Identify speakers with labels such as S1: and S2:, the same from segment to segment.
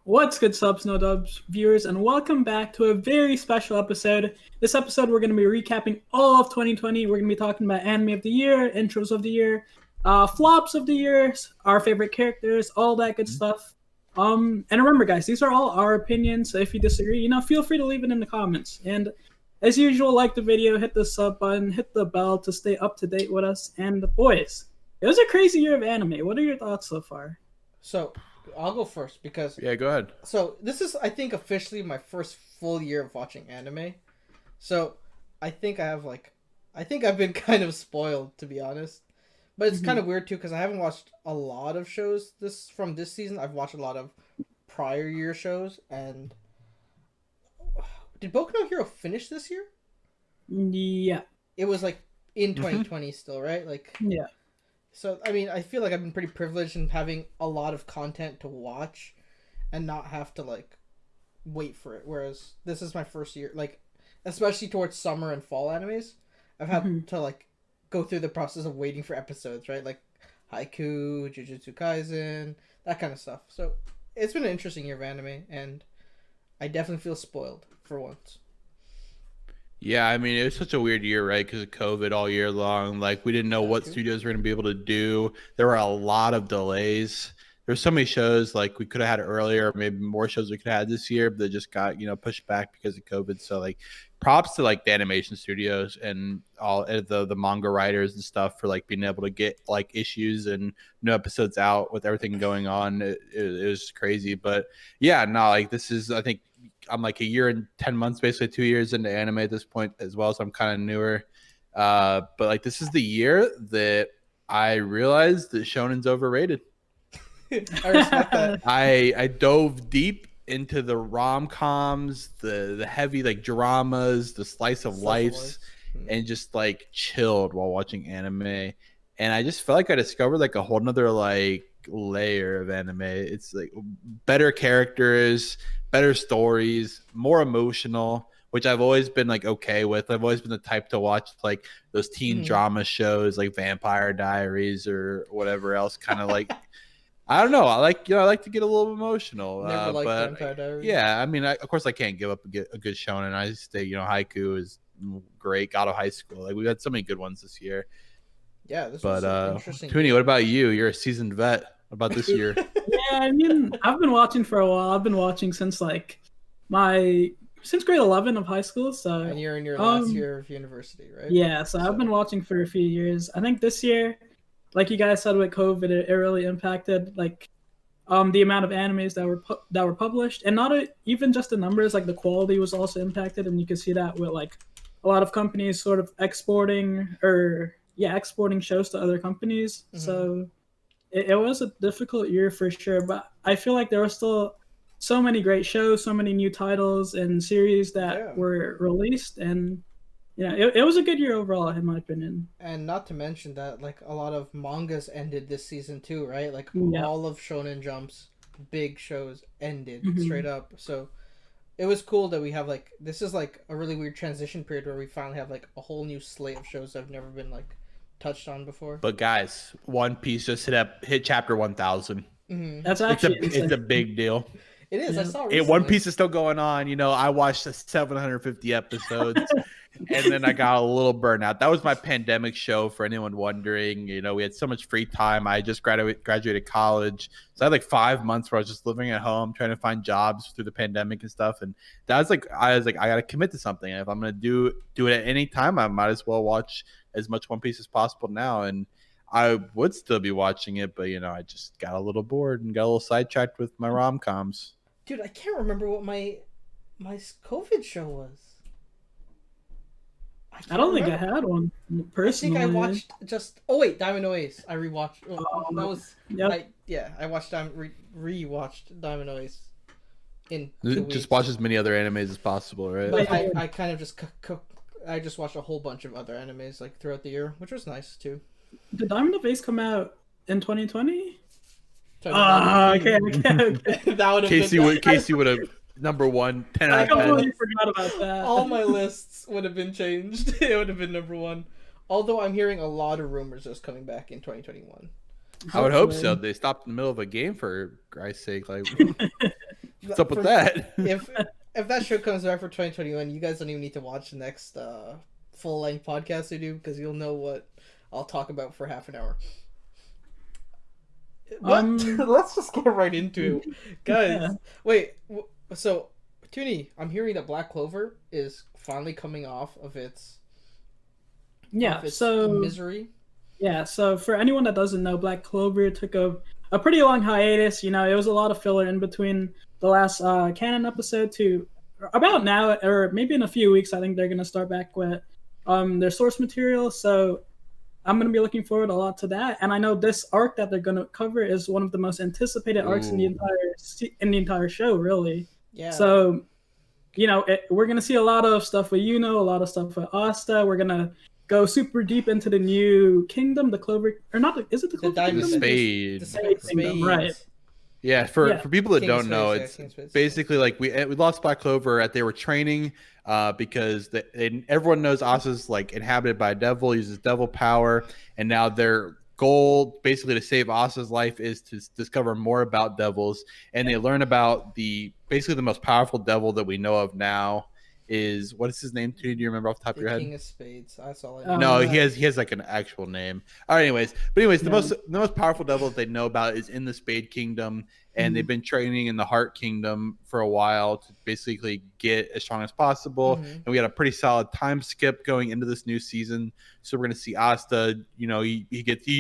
S1: What's good, subs, no dubs, viewers, and welcome back to a very special episode. This episode, we're going to be recapping all of 2020. We're going to be talking about anime of the year, intros of the year, flops of the year, our favorite characters, all that good stuff. And remember, guys, these are all our opinions. So if you disagree, feel free to leave it in the comments. And as usual, like the video, hit the sub button, hit the bell to stay up to date with us. And boys, it was a crazy year of anime. What are your thoughts so far?
S2: So, I'll go first because
S3: Yeah, go ahead.
S2: so this is I think officially my first full year of watching anime. So, I think I've been kind of spoiled, to be honest. But it's kind of weird too because I haven't watched a lot of shows this season. I've watched a lot of prior year shows. And did Boku no Hero finish this year?
S1: Yeah.
S2: It was like in 2020 still, right? Like,
S1: Yeah.
S2: so, I mean, I feel like I've been pretty privileged in having a lot of content to watch and not have to, like, wait for it. Whereas this is my first year, like, especially towards summer and fall animes, I've had to, like, go through the process of waiting for episodes, right? Like, Haiku, Jujutsu Kaisen, that kind of stuff. So, it's been an interesting year of anime, and I definitely feel spoiled for once.
S3: Yeah, I mean, it was such a weird year, right? Because of COVID all year long. Like, we didn't know what studios were going to be able to do. There were a lot of delays. There's so many shows like we could have had earlier, maybe more shows we could have had this year, but they just got pushed back because of COVID. So like, props to like the animation studios and all the manga writers and stuff for like being able to get like issues and new episodes out with everything going on. It was crazy, but yeah, no, like this is I think I'm like a year and 10 months, basically 2 years into anime at this point as well. So I'm kind of newer. But like this is the year that I realized that shonen's overrated.
S2: I respect that.
S3: I dove deep into the rom-coms, the heavy like dramas, the slice of lives, and just like chilled while watching anime. And I just felt like I discovered like a whole nother like layer of anime. It's like better characters, better stories, more emotional, which I've always been like okay with. I've always been the type to watch like those teen drama shows like Vampire Diaries or whatever else kind of like I don't know. I like to get a little emotional.
S2: Never liked
S3: but
S2: Vampire Diaries.
S3: yeah, I mean, of course I can't give up a good shonen. I say Haiku is great. God of High School. Like we had so many good ones this year.
S2: Yeah, this
S3: But
S2: was interesting.
S3: Toonie, what about you? You're a seasoned vet. What about this year?
S1: Yeah, I mean, I've been watching for a while. I've been watching since since grade 11 of high school. So
S2: And you're in your last year of university, right?
S1: yeah, so I've been watching for a few years. I think this year, like you guys said with COVID, it really impacted like the amount of animes that were published, and not even just the numbers. Like the quality was also impacted, and you can see that with like a lot of companies sort of exporting shows to other companies. So it was a difficult year for sure, but I feel like there were still so many great shows, so many new titles and series that were released, and it was a good year overall, in my opinion.
S2: And not to mention that, like, a lot of mangas ended this season too, right? Like, all of Shonen Jump's big shows ended straight up. So it was cool that we have, like, this is, like, a really weird transition period where we finally have, like, a whole new slate of shows that have never been, like, touched on before.
S3: But guys, One Piece just hit chapter 1000.
S1: That's actually
S3: it's a big deal.
S2: It is. I saw
S3: it. One Piece is still going on. I watched the 750 episodes, and then I got a little burnout. That was my pandemic show. For anyone wondering, we had so much free time. I just graduated college, so I had like 5 months where I was just living at home, trying to find jobs through the pandemic and stuff. And I was like, I got to commit to something. And if I'm gonna do it at any time, I might as well watch as much One Piece as possible now. And I would still be watching it, but I just got a little bored and got a little sidetracked with my rom-coms.
S2: Dude, I can't remember what my COVID show was.
S1: I don't think I had one personally.
S2: I think I watched just. Oh wait, Diamond No Ace. I rewatched. That was.
S1: Yep.
S2: I watched rewatched Diamond No Ace.
S3: Just watch as many other animes as possible, right?
S2: But I kind of just I just watched a whole bunch of other animes like throughout the year, which was nice too.
S1: Did Diamond of Ace come out in 2020? Okay.
S2: That would have
S3: Casey would have number one, 10 out of 10.
S1: I completely forgot about that.
S2: All my lists would have been changed. It would have been number one. Although I'm hearing a lot of rumors of it's coming back in 2021.
S3: I would hope so. They stopped in the middle of a game for Christ's sake. Like, What's up with that?
S2: If that show comes back for 2021, you guys don't even need to watch the next full length podcast we do because you'll know what I'll talk about for half an hour. But let's just get right into it, guys.
S1: Yeah.
S2: Wait, so Toonie, I'm hearing that Black Clover is finally coming off of its misery.
S1: Yeah, so for anyone that doesn't know, Black Clover took a pretty long hiatus. You know, it was a lot of filler in between the last canon episode to about now, or maybe in a few weeks. I think they're gonna start back with their source material. So I'm gonna be looking forward a lot to that. And I know this arc that they're gonna cover is one of the most anticipated arcs in the entire show, really.
S2: Yeah.
S1: So, you know, we're gonna see a lot of stuff with Yuno, a lot of stuff with Asta. We're gonna go super deep into the new kingdom, the Clover, or not? Is it the Clover
S2: Diamond
S1: Kingdom?
S3: Spade.
S2: The
S1: Spade Kingdom, right?
S3: Yeah, for people that
S2: King
S3: don't
S2: of
S3: know,
S2: Spades,
S3: it's
S2: King of Spades.
S3: basically like we lost Black Clover at they were training because everyone knows Asa's like inhabited by a devil, uses devil power, and now their goal basically to save Asa's life is to discover more about devils, and they learn about basically the most powerful devil that we know of now is, what is his name? Do you remember off the top of your head?
S2: King of Spades. That's all I know.
S3: No, he has like an actual name. All right, anyways, the most powerful devil that they know about is in the Spade Kingdom, and they've been training in the Heart Kingdom for a while to basically get as strong as possible. And we had a pretty solid time skip going into this new season. So we're gonna see Asta. You know, he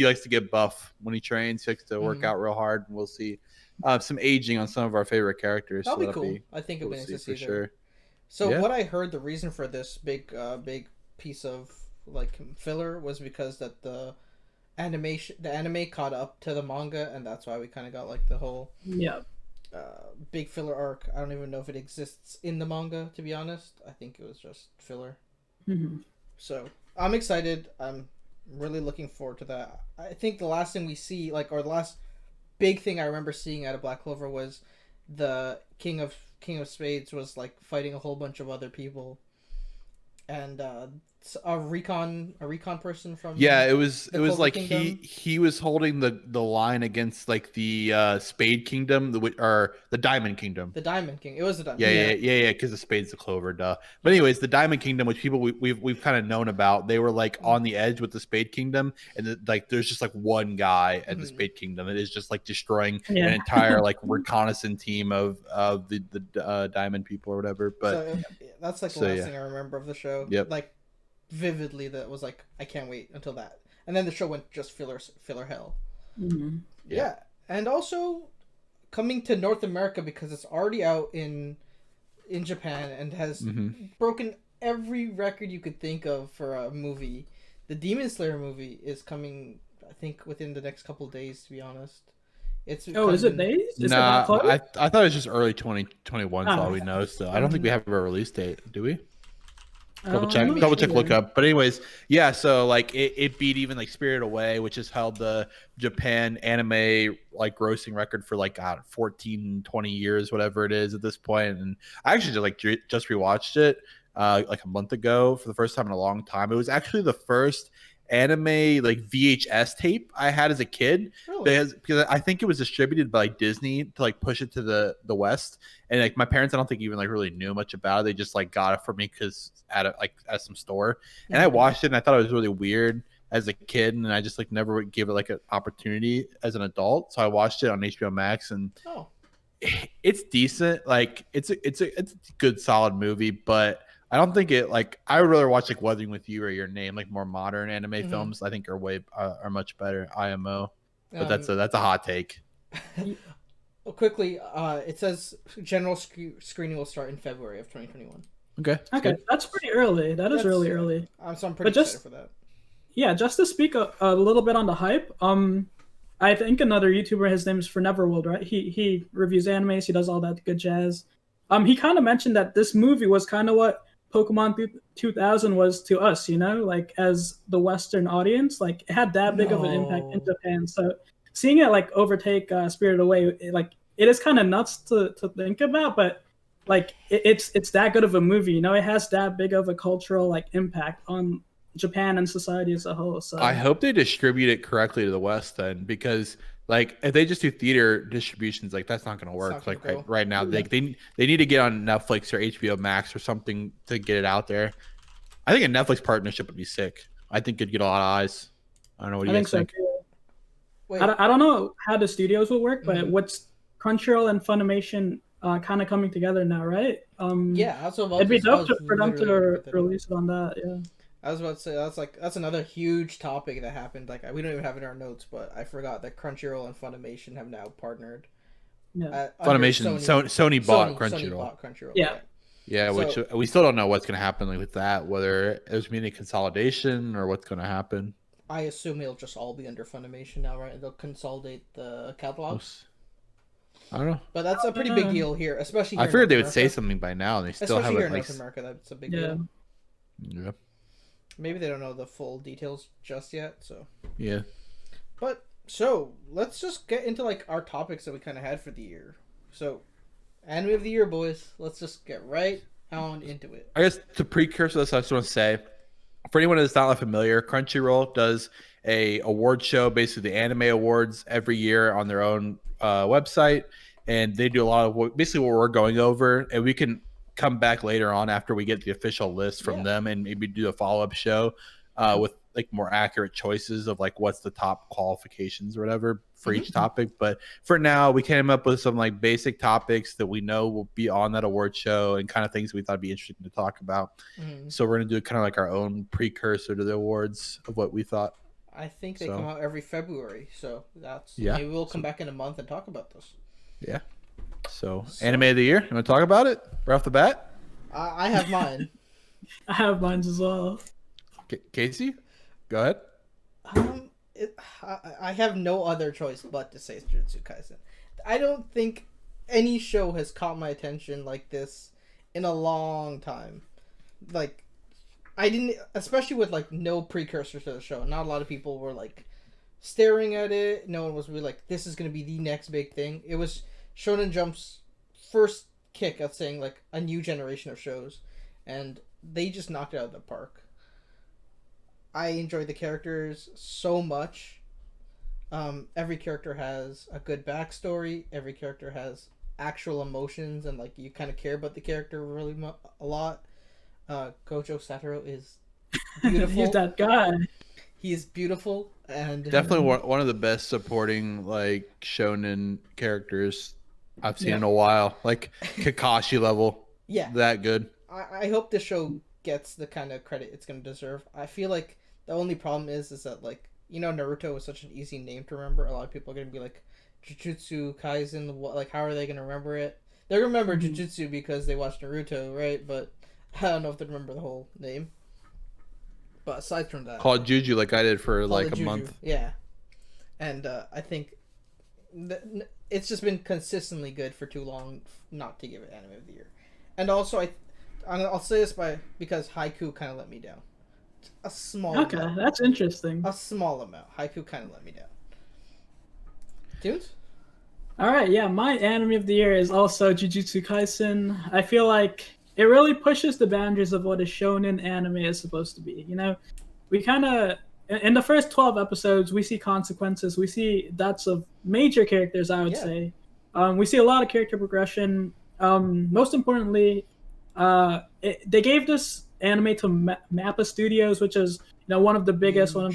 S3: likes to get buff when he trains. He likes to work out real hard, and we'll see some aging on some of our favorite characters.
S2: That'll be cool. I think it'll be nice to see
S3: for sure.
S2: So what I heard, the reason for this big piece of like filler was because that the anime caught up to the manga, and that's why we kind of got like the whole big filler arc. I don't even know if it exists in the manga, to be honest. I think it was just filler. So I'm excited. I'm really looking forward to that. I think the last thing we see, like, or the last big thing I remember seeing out of Black Clover was the King of Spades was like fighting a whole bunch of other people, and a recon person from
S3: it was like
S2: Kingdom.
S3: he was holding the line against like the Spade Kingdom, or the Diamond Kingdom.
S2: The Diamond King. It was the Diamond.
S3: Yeah. Because the Spade's the Clover, duh. But anyways, the Diamond Kingdom, which people we've kind of known about, they were like on the edge with the Spade Kingdom, and like there's just like one guy at the Spade Kingdom that is just like destroying an entire like reconnaissance team of the Diamond people or whatever. But
S2: that's like the last thing I remember of the show.
S3: Yep.
S2: Like vividly, that was like, I can't wait until that. And then the show went just filler hell. Yeah. And also coming to North America, because it's already out in Japan and has broken every record you could think of for a movie. The Demon Slayer movie is coming, I think, within the next couple of days, to be honest.
S1: Is it days? Is
S3: I thought it was just early 2021 is all we know still. I don't think we have a release date, do we? Double check, look up. But anyways, yeah, so like it beat even like Spirited Away, which has held the Japan anime like grossing record for like 14, 20 years, whatever it is at this point. And I actually just rewatched it like a month ago for the first time in a long time. It was actually the first anime like VHS tape I had as a kid.
S2: Really?
S3: Because I think it was distributed by Disney to like push it to the West, and like my parents I don't think even like really knew much about it. They just like got it for me because at some store, and I watched it and I thought it was really weird as a kid, and I just like never would give it like an opportunity as an adult. So I watched it on HBO Max, and it's decent. Like it's a good solid movie, but I don't think it like I would rather watch like Weathering with You or Your Name, like more modern anime films. I think are much better. IMO, but that's a hot take.
S2: Quickly, it says general screening will start in February of 2021.
S3: Okay,
S1: that's pretty early. That's really early.
S2: So I'm pretty excited for that.
S1: Yeah, just to speak a little bit on the hype. I think another YouTuber, his name is For Neverworld, right? He reviews animes. He does all that good jazz. He kind of mentioned that this movie was kind of what Pokemon 2000 was to us, you know, like as the Western audience, like it had that big of an impact in Japan. So seeing it like overtake Spirited Away, it is kind of nuts to think about, but like it's that good of a movie, you know. It has that big of a cultural like impact on Japan and society as a whole. So
S3: I hope they distribute it correctly to the West then, because Like if they just do theater distributions, like that's not going to
S2: It's not
S3: work.
S2: gonna
S3: Like
S2: go.
S3: right now,
S1: Yeah.
S3: they need to get on Netflix or HBO Max or something to get it out there. I think a Netflix partnership would be sick. I think it'd get a lot of eyes. I don't know what
S1: I
S3: do you
S1: think
S3: guys
S1: so
S3: think.
S1: too.
S2: Wait,
S1: I don't know how the studios will work, but
S2: Mhm.
S1: what's Crunchyroll and Funimation kind of coming together now, right?
S2: yeah, that's what
S1: It'd be
S2: I
S1: dope
S2: was
S1: for them
S2: literally about to
S1: to
S2: put that up.
S1: release it on that. Yeah.
S2: I was about to say that's another huge topic that happened. Like we don't even have it in our notes, but I forgot that Crunchyroll and Funimation have now partnered.
S1: Yeah.
S2: Under
S3: Funimation, Sony bought
S2: Sony
S3: Crunchyroll.
S2: bought Crunchyroll.
S1: Yeah.
S3: Yeah, which
S2: So-
S3: we still don't know what's going to happen with that. Whether there's going to be any consolidation or what's going to happen.
S2: I assume it'll just all be under Funimation now, right? They'll consolidate the catalogs.
S3: I don't know.
S2: But that's a pretty big deal here, especially. Here
S3: I
S2: in
S3: figured
S2: North
S3: they would say
S2: America.
S3: something by now, and they still
S2: Especially here in
S3: haven't.
S2: North
S3: Like,
S2: America, that's a big
S1: Yeah.
S2: deal.
S3: yeah,
S2: Maybe they don't know the full details just yet. So,
S3: yeah.
S2: but so let's just get into like our topics that we kind of had for the year. So, anime of the year, boys. Let's just get right on into it.
S3: I guess to precursor this, I just want to say, for anyone that's not familiar, Crunchyroll does a award show, basically the anime awards every year on their own website, and they do a lot of basically what we're going over, and we can come back later on after we get the official list from
S2: Yeah.
S3: them and maybe do a follow-up show with like more accurate choices of like what's the top qualifications or whatever for each topic. But for now, we came up with some like basic topics that we know will be on that award show and kind of things we thought would be interesting to talk about.
S2: Mhm.
S3: So we're gonna do kind of like our own precursor to the awards of what we thought.
S2: I think they
S3: So-
S2: come out every February, so that's
S3: Yeah.
S2: maybe we'll come back in a month and talk about this.
S3: Yeah. So anime of the year. You want to talk about it right off the bat?
S2: I have mine.
S1: I have mine as well.
S3: Casey, go ahead.
S2: I have no other choice but to say Jujutsu Kaisen. I don't think any show has caught my attention like this in a long time. Like, I didn't, especially with like no precursor to the show. Not a lot of people were like staring at it. No one was really like, this is going to be the next big thing. It was Shonen Jump's first kick at saying like a new generation of shows, and they just knocked it out of the park. I enjoy the characters so much. Every character has a good backstory. Every character has actual emotions, and like you kind of care about the character really a lot. Gojo Satoru is beautiful.
S1: He's that guy.
S2: He is beautiful, and
S3: Definitely one of the best supporting like shonen characters I've seen
S2: Yeah.
S3: in a while. Like Kakashi level,
S2: yeah.
S3: that good.
S2: I hope the show gets the kind of credit it's going to deserve. I feel like the only problem is that like Naruto is such an easy name to remember. A lot of people are going to be like Jujutsu Kaisen. What, like, how are they going to remember it? They remember Jujutsu because they watched Naruto, right? But I don't know if they remember the whole name. But aside from that,
S3: Called Juju like I did for
S2: Call
S3: like
S2: of
S3: a
S2: Juju.
S3: month.
S2: Yeah, and I think it's just been consistently good for too long not to give it anime of the year. And also, I'll say this because Haiku kind of let me down. A small
S1: Okay,
S2: amount.
S1: that's interesting.
S2: A small amount. Haiku kind of let me down. Dudes?
S1: All right, yeah, my anime of the year is also Jujutsu Kaisen. I feel like it really pushes the boundaries of what a shonen anime is supposed to be. We kind of in the first 12 episodes we see consequences. We see deaths of major characters. I would
S2: Yeah.
S1: say we see a lot of character progression. Most importantly, they gave this anime to Mappa Studios, which is one of the biggest, one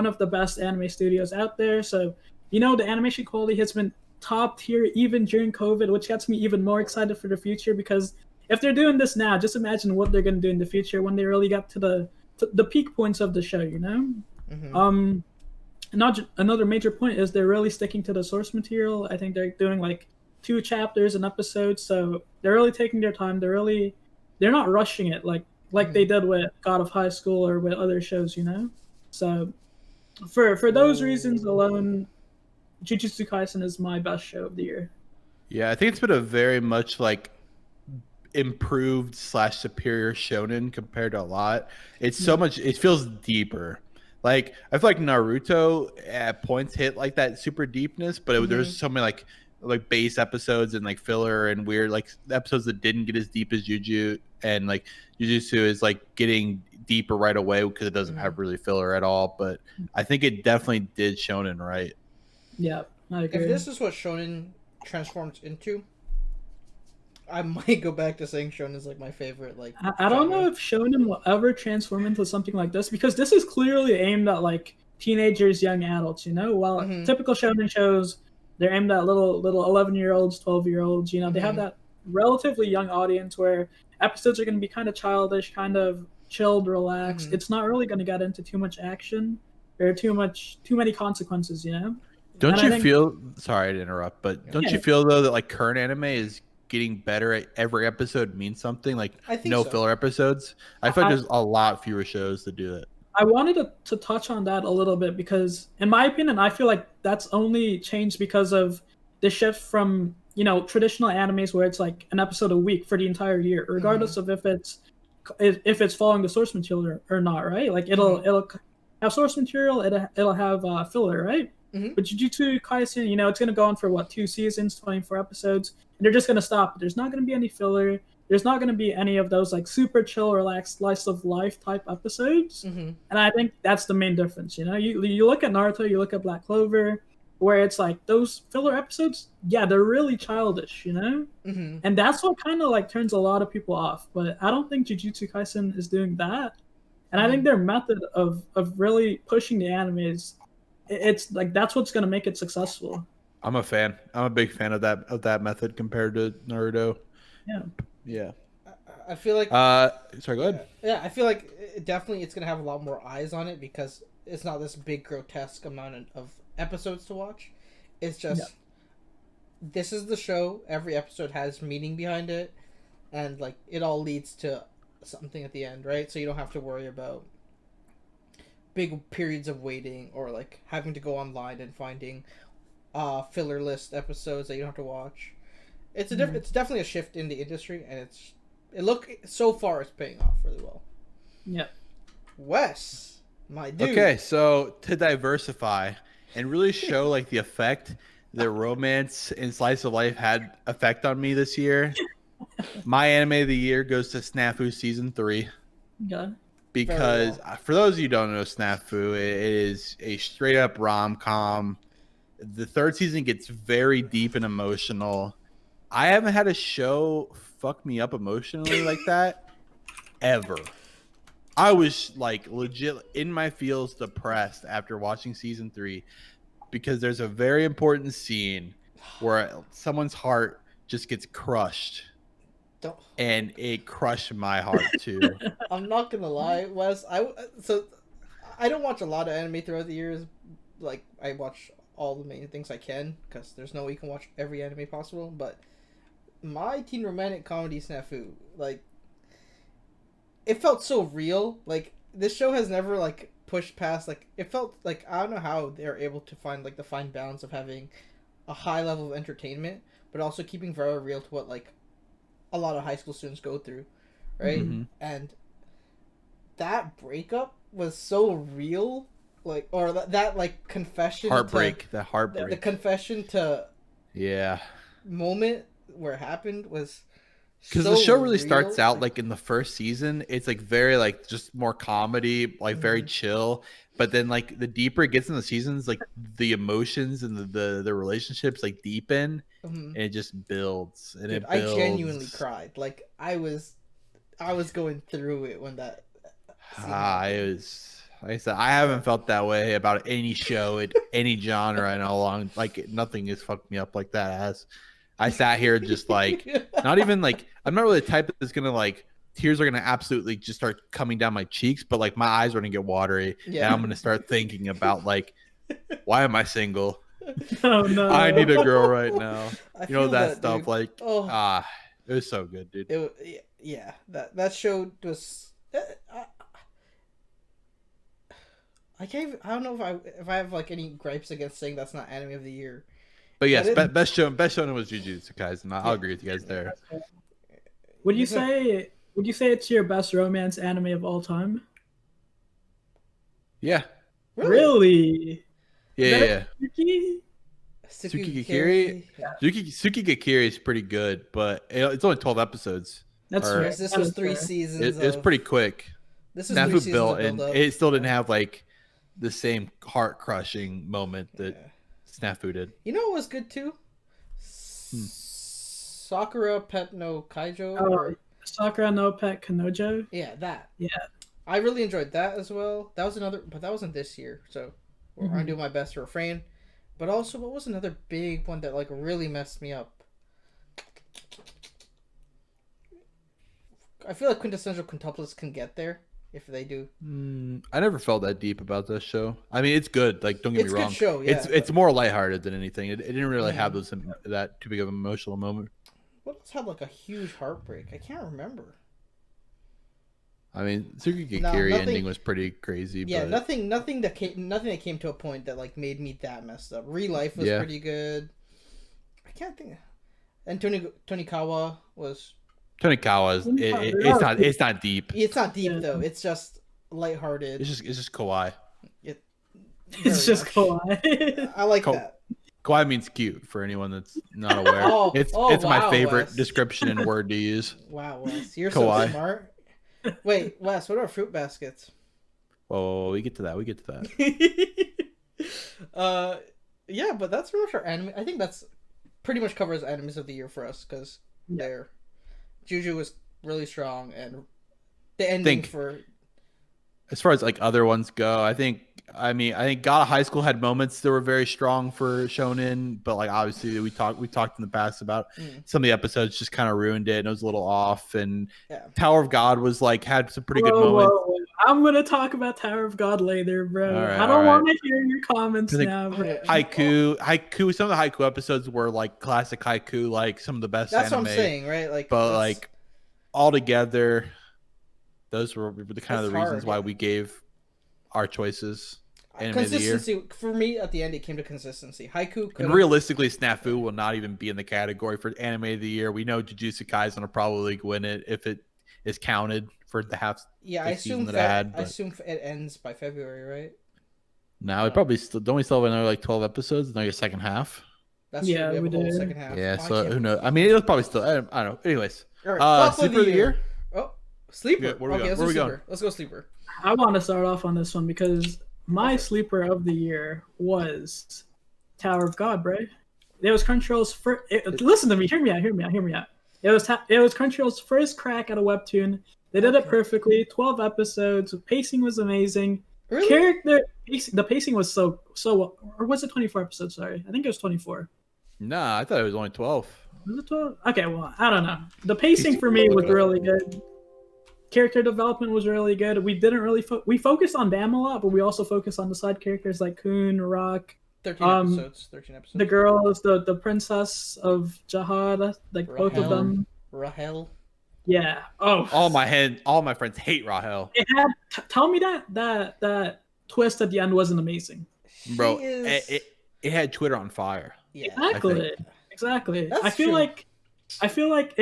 S1: of the best anime studios out there. So the animation quality has been top tier even during COVID, which gets me even more excited for the future, because if they're doing this now, just imagine what they're going to do in the future when they really get to the peak points of the show,
S2: Mm-hmm.
S1: Another major point is they're really sticking to the source material. I think they're doing like 2 chapters an episode, so they're really taking their time. They're not rushing it like they did with God of High School or with other shows, So for those reasons alone, Jujutsu Kaisen is my best show of the year.
S3: Yeah, I think it's been a very much like improved / superior shonen compared to a lot. It's so much. It feels deeper. Like I feel like Naruto at points hit like that super deepness, but there's so many like base episodes and like filler and weird like episodes that didn't get as deep as Juju, and like Jujutsu is like getting deeper right away because it doesn't have really filler at all. But I think it definitely did shonen right.
S1: Yeah, I
S2: If
S1: agree.
S2: this is what shonen transforms into, I might go back to saying shonen is like my favorite. Like
S1: I don't
S2: genre.
S1: know if shonen will ever transform into something like this because this is clearly aimed at like teenagers, young adults. You know, while
S2: Mm-hmm.
S1: typical shonen shows they're aimed at little 11-year-olds, 12-year-olds. You know, they have
S2: Mm-hmm.
S1: that relatively young audience where episodes are going to be kind of childish, kind of chilled, relaxed.
S2: Mm-hmm.
S1: It's not really going to get into too much action or too many consequences. You know,
S3: Don't
S1: and I
S3: you
S1: think
S3: feel? Sorry to interrupt, but don't
S1: yeah,
S3: you feel though that like current anime is getting better at every episode means something? Like
S2: I think
S3: no
S2: so.
S3: filler episodes. I feel like
S1: I,
S3: there's a lot fewer shows that do that.
S1: I wanted to touch on that a little bit because, in my opinion, I feel like that's only changed because of the shift from traditional animes where it's like an episode a week for the entire year, regardless of if it's following the source material or not, right? Like it'll have source material, it'll have filler, right?
S2: Mm-hmm.
S1: But Jujutsu Kaisen, it's gonna go on for what 2 seasons, 24 episodes, and they're just gonna stop. There's not gonna be any filler. There's not going to be any of those like super chill, relaxed, slice of life type episodes,
S2: Mm-hmm.
S1: and I think that's the main difference. You look at Naruto, you look at Black Clover, where it's like those filler episodes, yeah, they're really childish,
S2: Mm-hmm.
S1: and that's what kind of like turns a lot of people off. But I don't think Jujutsu Kaisen is doing that, and I think their method of really pushing the anime it's like that's what's going to make it successful.
S3: I'm a fan. I'm a big fan of that method compared to Naruto.
S1: Yeah.
S3: Yeah.
S2: I feel like
S3: Sorry, go ahead.
S2: yeah, I feel like definitely it's gonna have a lot more eyes on it because it's not this big grotesque amount of episodes to watch. It's just this is the show. Every episode has meaning behind it, and like it all leads to something at the end, right? So you don't have to worry about big periods of waiting or like having to go online and finding filler list episodes that you don't have to watch. It's it's definitely a shift in the industry, and so far it's paying off really well.
S1: Yeah.
S2: Wes, my dude.
S3: Okay, so to diversify and really show like the effect that romance and slice of life had effect on me this year, my anime of the year goes to Snafu season 3.
S1: Yeah.
S3: Because for those of you who don't know Snafu, it is a straight up rom-com. The third season gets very deep and emotional. I haven't had a show fuck me up emotionally like that ever. I was like legit in my feels depressed after watching season 3 because there's a very important scene where someone's heart just gets crushed. And it crushed my heart too.
S2: I'm not gonna lie, Wes. I don't watch a lot of anime throughout the years. Like I watch all the main things I can because there's no way you can watch every anime possible. But my teen romantic comedy Snafu, like, it felt so real. Like this show has never like pushed past like it felt like I don't know how they're able to find like the fine balance of having a high level of entertainment, but also keeping very real to what like a lot of high school students go through, right?
S3: Mm-hmm.
S2: And that breakup was so real, like, or that like confession,
S3: Heartbreak.
S2: The confession to moment where it happened was
S3: because
S2: so
S3: the show really
S2: real.
S3: starts out like in the first season, it's like very like just more comedy, like very chill. But then like the deeper it gets in the seasons, like the emotions and the relationships like deepen, and it just builds. And
S2: Dude,
S3: it builds.
S2: I genuinely cried. Like I was going through it when that.
S3: It was. Like I said, I haven't felt that way about any show at any genre in a long. Like nothing has fucked me up like that. As I sat here just like not even like I'm not really the type that's gonna like tears are gonna absolutely just start coming down my cheeks, but like my eyes are gonna get watery, and I'm gonna start thinking about like, why am I single?
S1: Oh no!
S3: I need a girl right now.
S2: I
S3: You know
S2: feel
S3: that stuff.
S2: dude.
S3: Like it was so good, dude.
S2: That show was. I don't know if I have like any gripes against saying that's not anime of the year.
S3: But yes, best shonen was Jujutsu Kaisen. I'll agree with you guys there.
S1: Would you say it's your best romance anime of all time?
S3: Yeah.
S1: Really?
S3: Yeah.
S2: Tsukikikiri?
S3: Tsukikikiri is pretty good, but it's only 12 episodes.
S1: That's
S3: Or-
S1: fair.
S2: This was 3 seasons.
S3: It's pretty quick.
S2: This is 3
S3: Snafu
S2: seasons
S3: built,
S2: of
S3: and
S2: build-up.
S3: it still didn't have like the same heart crushing moment that Snafu did.
S2: You know what was good too? Sakura Pet no Kaijo.
S1: Oh, Sakura no Pet Kanojo.
S2: Yeah, that.
S1: Yeah.
S2: I really enjoyed that as well. That was another, but that wasn't this year, so I'm gonna do my best to refrain. But also, what was another big one that like really messed me up? I feel like Quintessential Quintuplets can get there if they do.
S3: I never felt that deep about this show. I mean, it's good. Like, don't get
S2: It's
S3: me
S2: a
S3: wrong.
S2: good show, yeah,
S3: It's more lighthearted than anything. It didn't really have those that too big of an emotional moment.
S2: What else had like a huge heartbreak? I can't remember.
S3: I mean, Tsukiki
S2: No,
S3: Kiri
S2: nothing-
S3: ending was pretty crazy.
S2: Yeah,
S3: but
S2: nothing that came to a point that like made me that messed up. Real Life was
S3: Yeah.
S2: pretty good. I can't think. And Tonikawa was.
S3: Tonikawa is it's not deep.
S2: It's not deep
S1: Yeah.
S2: though. It's just lighthearted.
S3: It's just kawaii.
S1: It's
S2: Very
S1: just
S2: much.
S1: kawaii.
S2: I like
S3: Ko-
S2: that.
S3: Kawaii means cute for anyone that's not aware. It's my
S2: wow,
S3: favorite
S2: Wes.
S3: description and word to use.
S2: Wow, Wes, you're
S3: Kawaii.
S2: so smart. Wait, Wes, what are fruit baskets?
S3: Whoa, we get to that.
S2: Yeah, but that's pretty much our anime. I think that's pretty much covers animes of the year for us because they're Juju was really strong and the ending for.
S3: As far as like other ones go, I think God of High School had moments that were very strong for Shonen, but like obviously we talked in the past about some of the episodes just kind of ruined it and it was a little off. And Tower of God was like had some pretty good moments.
S1: Whoa. I'm gonna talk about Tower of God later, bro.
S3: All right,
S1: I don't want to hear your comments
S3: Like,
S1: now, bro.
S3: Haiku. Some of the Haiku episodes were like classic Haiku, like some of the best.
S2: That's
S3: anime,
S2: what I'm saying, right? Like,
S3: but like all together, those were the kind of the
S2: hard,
S3: reasons why we gave our choices. Anime of the year.
S2: consistency for me at the end. It came to consistency. Haiku could
S3: And realistically, Snafu will not even be in the category for anime of the year. We know Jujutsu Kaisen will probably win it if it is counted for the half.
S2: Yeah, I
S3: season
S2: assume
S3: that
S2: that.
S3: I had,
S2: I
S3: but-
S2: assume it ends by February, right?
S3: Now we probably still don't we still have another like 12 episodes in like a second half.
S2: That's
S1: Yeah,
S2: true. We
S1: we
S2: have a whole
S1: do.
S2: second half.
S3: Yeah,
S2: Oh, I
S3: so
S2: can't-
S3: who knows? I mean, it'll probably still. I don't know. Anyways,
S2: All right, flop
S3: sleeper of the year.
S2: Oh, sleeper.
S3: Yeah, where we
S2: Okay,
S3: go?
S2: let's
S3: Where
S2: go
S3: we going?
S2: sleeper. Let's go sleeper.
S1: I want to start off on this one because my sleeper of the year was Tower of God, bro. It was Crunchyroll's first. Listen to me. Hear me out. It was Crunchyroll's first crack at a webtoon. They did it perfectly. 12 episodes. Pacing was amazing.
S2: Really?
S1: The pacing was so or was it 24 episodes? Sorry, I think it was 24.
S3: Nah, I thought it was only 12.
S1: Was it 12? Okay, well, I don't know. The pacing for me was really good. Character development was really good. We didn't really we focused on Bam a lot, but we also focused on the side characters like Kun, Rock,
S2: 13 episodes. 13 episodes.
S1: the girls, the princess of Jahad, like both of them.
S2: Rahel.
S1: Yeah. Oh.
S3: All my friends hate Rahel.
S1: It had. Tell me that twist at the end wasn't amazing.
S3: Bro,
S2: She is-
S3: it had Twitter on fire.
S2: Yeah.
S1: Exactly.
S2: That's
S1: I feel
S2: true.
S1: like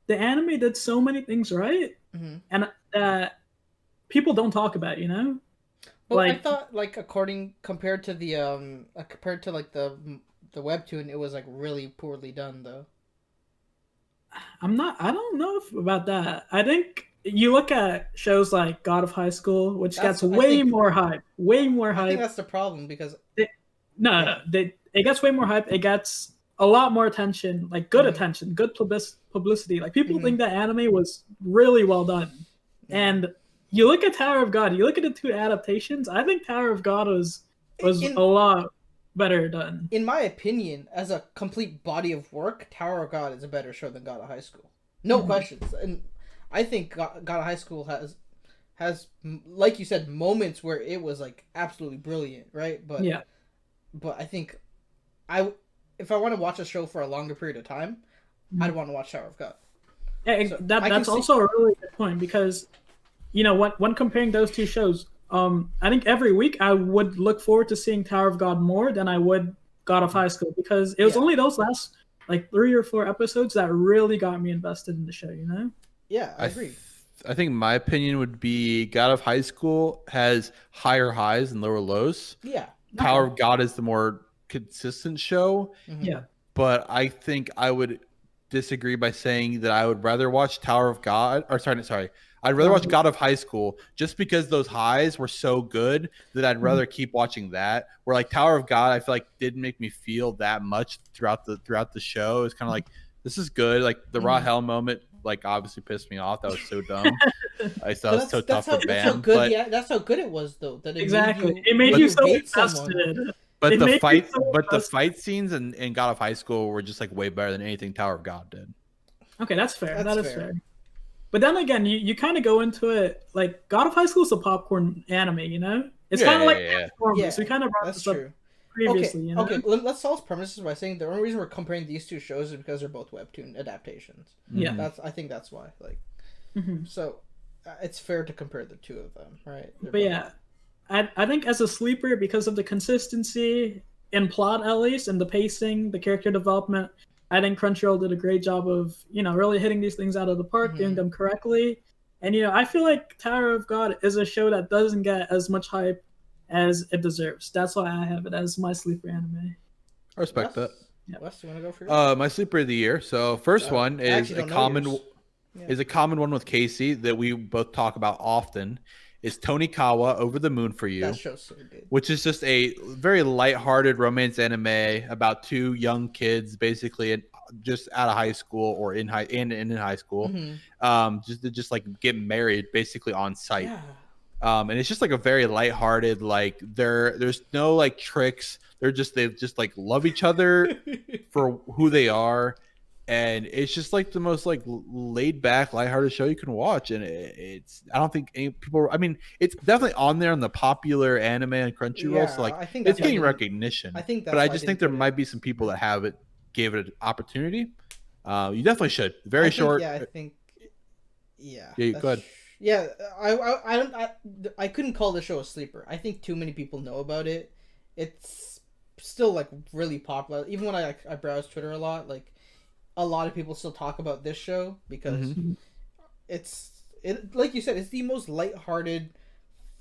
S1: the anime did so many things right,
S2: Mhm.
S1: and that people don't talk about. You know.
S2: Well, I
S1: like-
S2: thought like compared to the like the webtoon, it was like really poorly done though.
S1: I don't know about that. I think you look at shows like God of High School, which
S2: That's-
S1: gets
S2: I
S1: way
S2: think-
S1: more hype. Way more
S2: I think
S1: hype.
S2: that's the problem because
S1: No, it gets way more hype. It gets a lot more attention, like good
S2: Mhm.
S1: attention, good publicity. Like people
S2: Mhm.
S1: think that anime was really well done. And you look at Tower of God, you look at the two adaptations, I think Tower of God was
S2: In-
S1: a lot better done.
S2: in my opinion, as a complete body of work, Tower of God is a better show than God of High School. No
S1: Mhm.
S2: questions. And I think God of High School has like you said moments where it was like absolutely brilliant, right? But
S1: Yeah.
S2: but I think if I want to watch a show for a longer period of time, I'd want to watch Tower of God.
S1: Yeah,
S2: So, I can
S1: that's
S2: see-
S1: also a really good point because, when comparing those two shows, I think every week I would look forward to seeing Tower of God more than I would God of High School because it was
S2: Yeah.
S1: only those last like 3 or 4 episodes that really got me invested in the show. You know?
S2: Yeah, I agree.
S3: I think my opinion would be God of High School has higher highs and lower lows.
S2: Yeah.
S3: Tower of God is the more consistent show.
S2: Mhm.
S1: Yeah.
S3: But I think I would disagree by saying that I would rather watch Tower of God or sorry. I'd rather watch God of High School just because those highs were so good that I'd rather keep watching that. Where like Tower of God, I feel like didn't make me feel that much throughout the show. It's kind of like, this is good. Like the Rahel moment, like obviously pissed me off. That was so dumb. I thought it was so tough for Bam.
S2: That's how good it was though. That it
S1: It made you so
S2: hate
S1: invested.
S3: But the fight scenes in God of High School were just like way better than anything Tower of God did.
S1: Okay, that's fair. That is fair. But then again, you kind of go into it like God of High School is a popcorn anime, you know? It's kind of like Transformers. We kind of brought this up previously,
S2: okay,
S1: you know?
S2: Okay, let's solve premises by saying the only reason we're comparing these two shows is because they're both webtoon adaptations.
S1: Yeah.
S2: I think that's why. Like, so it's fair to compare the two of them, right?
S1: But yeah, I think as a sleeper, because of the consistency in plot at least, and the pacing, the character development, I think Crunchyroll did a great job of, really hitting these things out of the park, doing them correctly. And, I feel like Tower of God is a show that doesn't get as much hype as it deserves. That's why I have it as my sleeper anime.
S3: I respect that.
S1: Yeah.
S2: Wes, you want to go for yours?
S3: My sleeper of the year. So first one is a common one with Casey that we both talk about often. Is Tonikawa Over the Moon for You?
S2: That show's so good. Which
S3: is just a very lighthearted romance anime about two young kids, basically, just out of high school or in high school, just like get married basically on site. Yeah. And it's just like a very lighthearted, like there's no like tricks. They just like love each other for who they are. And it's just like the most like laid back, lighthearted show you can watch. And I don't think any people, I mean, it's definitely on there on the popular anime and Crunchyroll. Yeah, so like I think it's getting recognition. I think but I just think there might be some people that gave it an opportunity. You definitely should. Very short.
S2: Yeah, I think. Yeah.
S3: Yeah, go ahead.
S2: Yeah, I couldn't call the show a sleeper. I think too many people know about it. It's still like really popular. Even when I browse Twitter a lot, like a lot of people still talk about this show because it's like you said, it's the most lighthearted,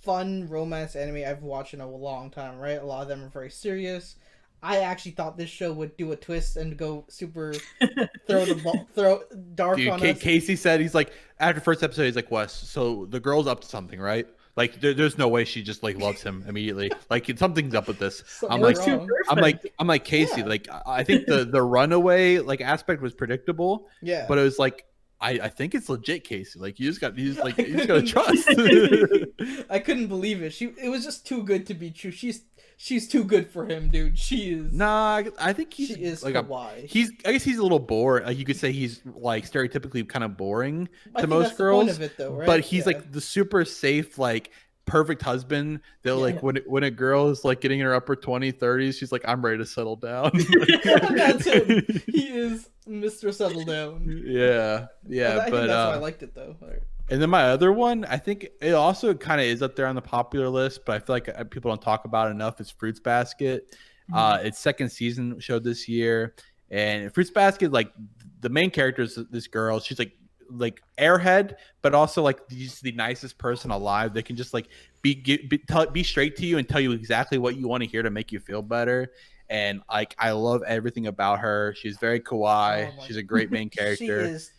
S2: fun romance anime I've watched in a long time. Right, a lot of them are very serious. I actually thought this show would do a twist and go super throw dark on us.
S3: Casey said he's like after first episode he's like, Wes, so the girl's up to something, right? Like there's no way she just like loves him immediately. Like something's up with this. I'm like Casey. Yeah. Like I think the runaway like aspect was predictable.
S2: Yeah.
S3: But it was like I think it's legit, Casey. Like you just gotta trust.
S2: I couldn't believe it. It was just too good to be true. She's too good for him, dude. She is.
S3: Nah, I think
S2: she is like
S3: I guess he's a little boring. Like you could say he's like stereotypically kind of boring to most girls.
S2: The point of it, though, right?
S3: But he's like the super safe, like perfect husband that like when a girl is like getting in her upper 20s, 30s, she's like, I'm ready to settle down.
S2: That's him. He is Mr. Settle Down.
S3: Yeah.
S2: I think that's why I liked it though.
S3: And then my other one, I think it also kind of is up there on the popular list, but I feel like people don't talk about it enough. Is Fruits Basket. Its second season showed this year, and Fruits Basket, like the main character is this girl. She's like airhead, but also like she's the nicest person alive. They can just like be straight to you and tell you exactly what you want to hear to make you feel better. And like I love everything about her. She's very kawaii. She's a great main character.
S2: She is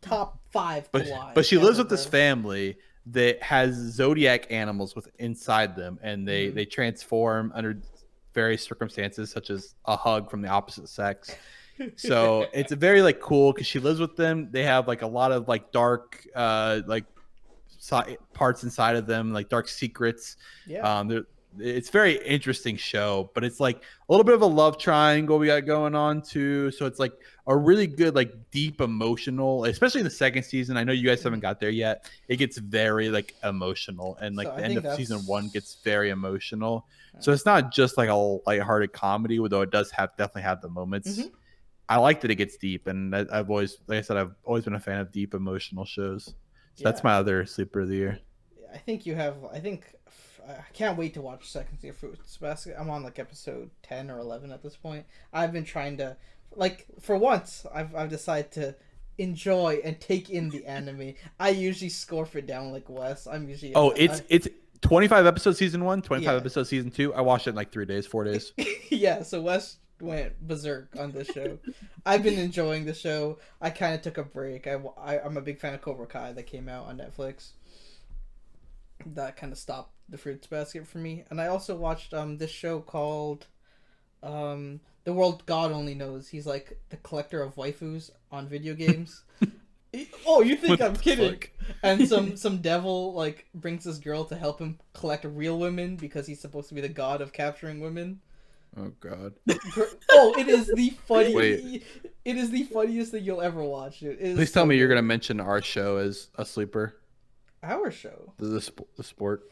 S2: top 5 kawaii.
S3: But she lives with this family that has zodiac animals inside them, and they transform under various circumstances, such as a hug from the opposite sex. So it's a very like cool because she lives with them. They have like a lot of like dark parts inside of them, like dark secrets. Yeah. It's a very interesting show, but it's like a little bit of a love triangle we got going on too. So it's like a really good, like deep emotional, especially in the second season. I know you guys haven't got there yet. It gets very like emotional, and like the end of season 1 gets very emotional. So it's not just like a lighthearted comedy, although it does definitely have the moments. I like that it gets deep, and I've always been a fan of deep emotional shows. So that's my other sleeper of the year.
S2: I can't wait to watch second season of Fruits Basket. I'm on like episode 10 or 11 at this point. I've been trying to, like, for once, I've decided to enjoy and take in the anime. I usually scarf it down like Wes. I'm usually
S3: it's 25 episodes season 1, 25 episodes season 2. I watched it in like 3 days, 4 days.
S2: Yeah, so Wes went berserk on this show. I've been enjoying the show. I kind of took a break. I'm a big fan of Cobra Kai that came out on Netflix. That kind of stopped the fruits basket for me. And I also watched this show called The World God Only Knows. He's like the collector of waifus on video games. Oh, you think I'm kidding?
S3: Fuck?
S2: And some devil like brings this girl to help him collect real women because he's supposed to be the god of capturing women.
S3: Oh god.
S2: Oh, it is the funny.
S3: Wait.
S2: It is the funniest thing you'll ever watch, dude. It is
S3: Please tell
S2: so
S3: me you're
S2: good.
S3: gonna mention our show as a sleeper.
S2: Our show.
S3: The sport.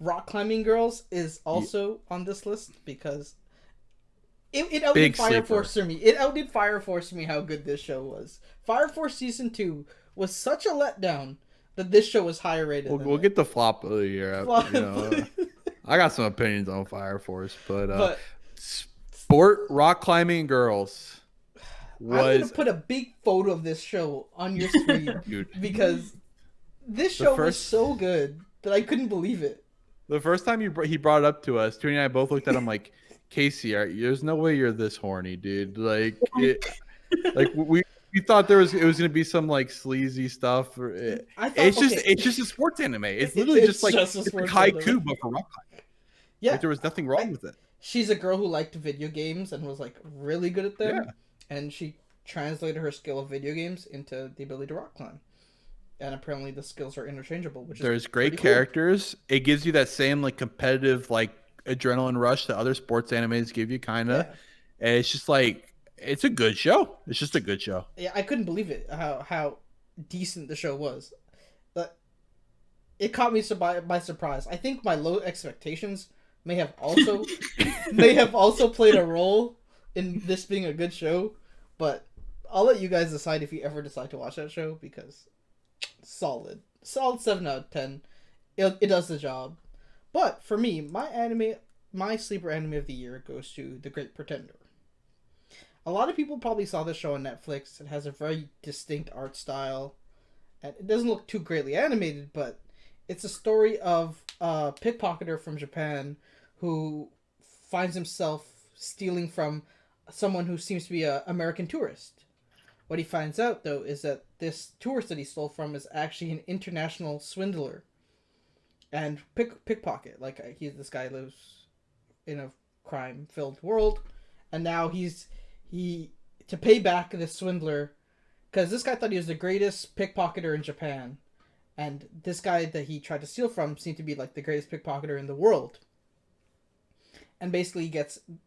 S2: Rock Climbing Girls is also on this list because it outdid
S3: Big
S2: Fire
S3: sleeper.
S2: Force for me. It outdid Fire Force for me how good this show was. Fire Force season 2 was such a letdown that this show was higher rated. than
S3: We'll
S2: it.
S3: get the flop of the year.
S2: Flop-
S3: You know, I got some opinions on Fire Force, but
S2: but
S3: sport rock climbing girls
S2: I'm gonna
S3: was
S2: put a big photo of this show on your screen
S3: dude.
S2: because this show was
S3: first-
S2: so good that I couldn't believe it.
S3: The first time he brought it up to us, Tony and I both looked at him like, Casey, there's no way you're this horny, dude. Like, we thought it was gonna be some like sleazy stuff.
S2: I thought
S3: It's just a sports anime. It's literally
S2: It's
S3: just like
S2: just a
S3: it's
S2: sports
S3: haiku,
S2: anime.
S3: but for rock climbing.
S2: yeah.
S3: Like, there was nothing wrong with it.
S2: She's a girl who liked video games and was like really good at them.
S3: Yeah.
S2: And she translated her skill of video games into the ability to rock climb. And apparently the skills are interchangeable, which
S3: There's
S2: is
S3: great
S2: pretty cool.
S3: characters. It gives you that same like competitive like adrenaline rush that other sports animes give you, kind of.
S2: Yeah.
S3: And it's just like it's a good show. It's just a good show.
S2: Yeah, I couldn't believe it how decent the show was. But it caught me by surprise. I think my low expectations may have also played a role in this being a good show, but I'll let you guys decide if you ever decide to watch that show because solid 7 out of 10. It does the job. But for me, my sleeper anime of the year goes to The Great Pretender. A lot of people probably saw this show on Netflix. It has a very distinct art style, and it doesn't look too greatly animated, but it's a story of a pickpocketer from Japan who finds himself stealing from someone who seems to be an American tourist. What he finds out, though, is that this tourist that he stole from is actually an international swindler and pickpocket. Like, this guy lives in a crime-filled world, and now to pay back this swindler, because this guy thought he was the greatest pickpocketer in Japan, and this guy that he tried to steal from seemed to be like the greatest pickpocketer in the world. And basically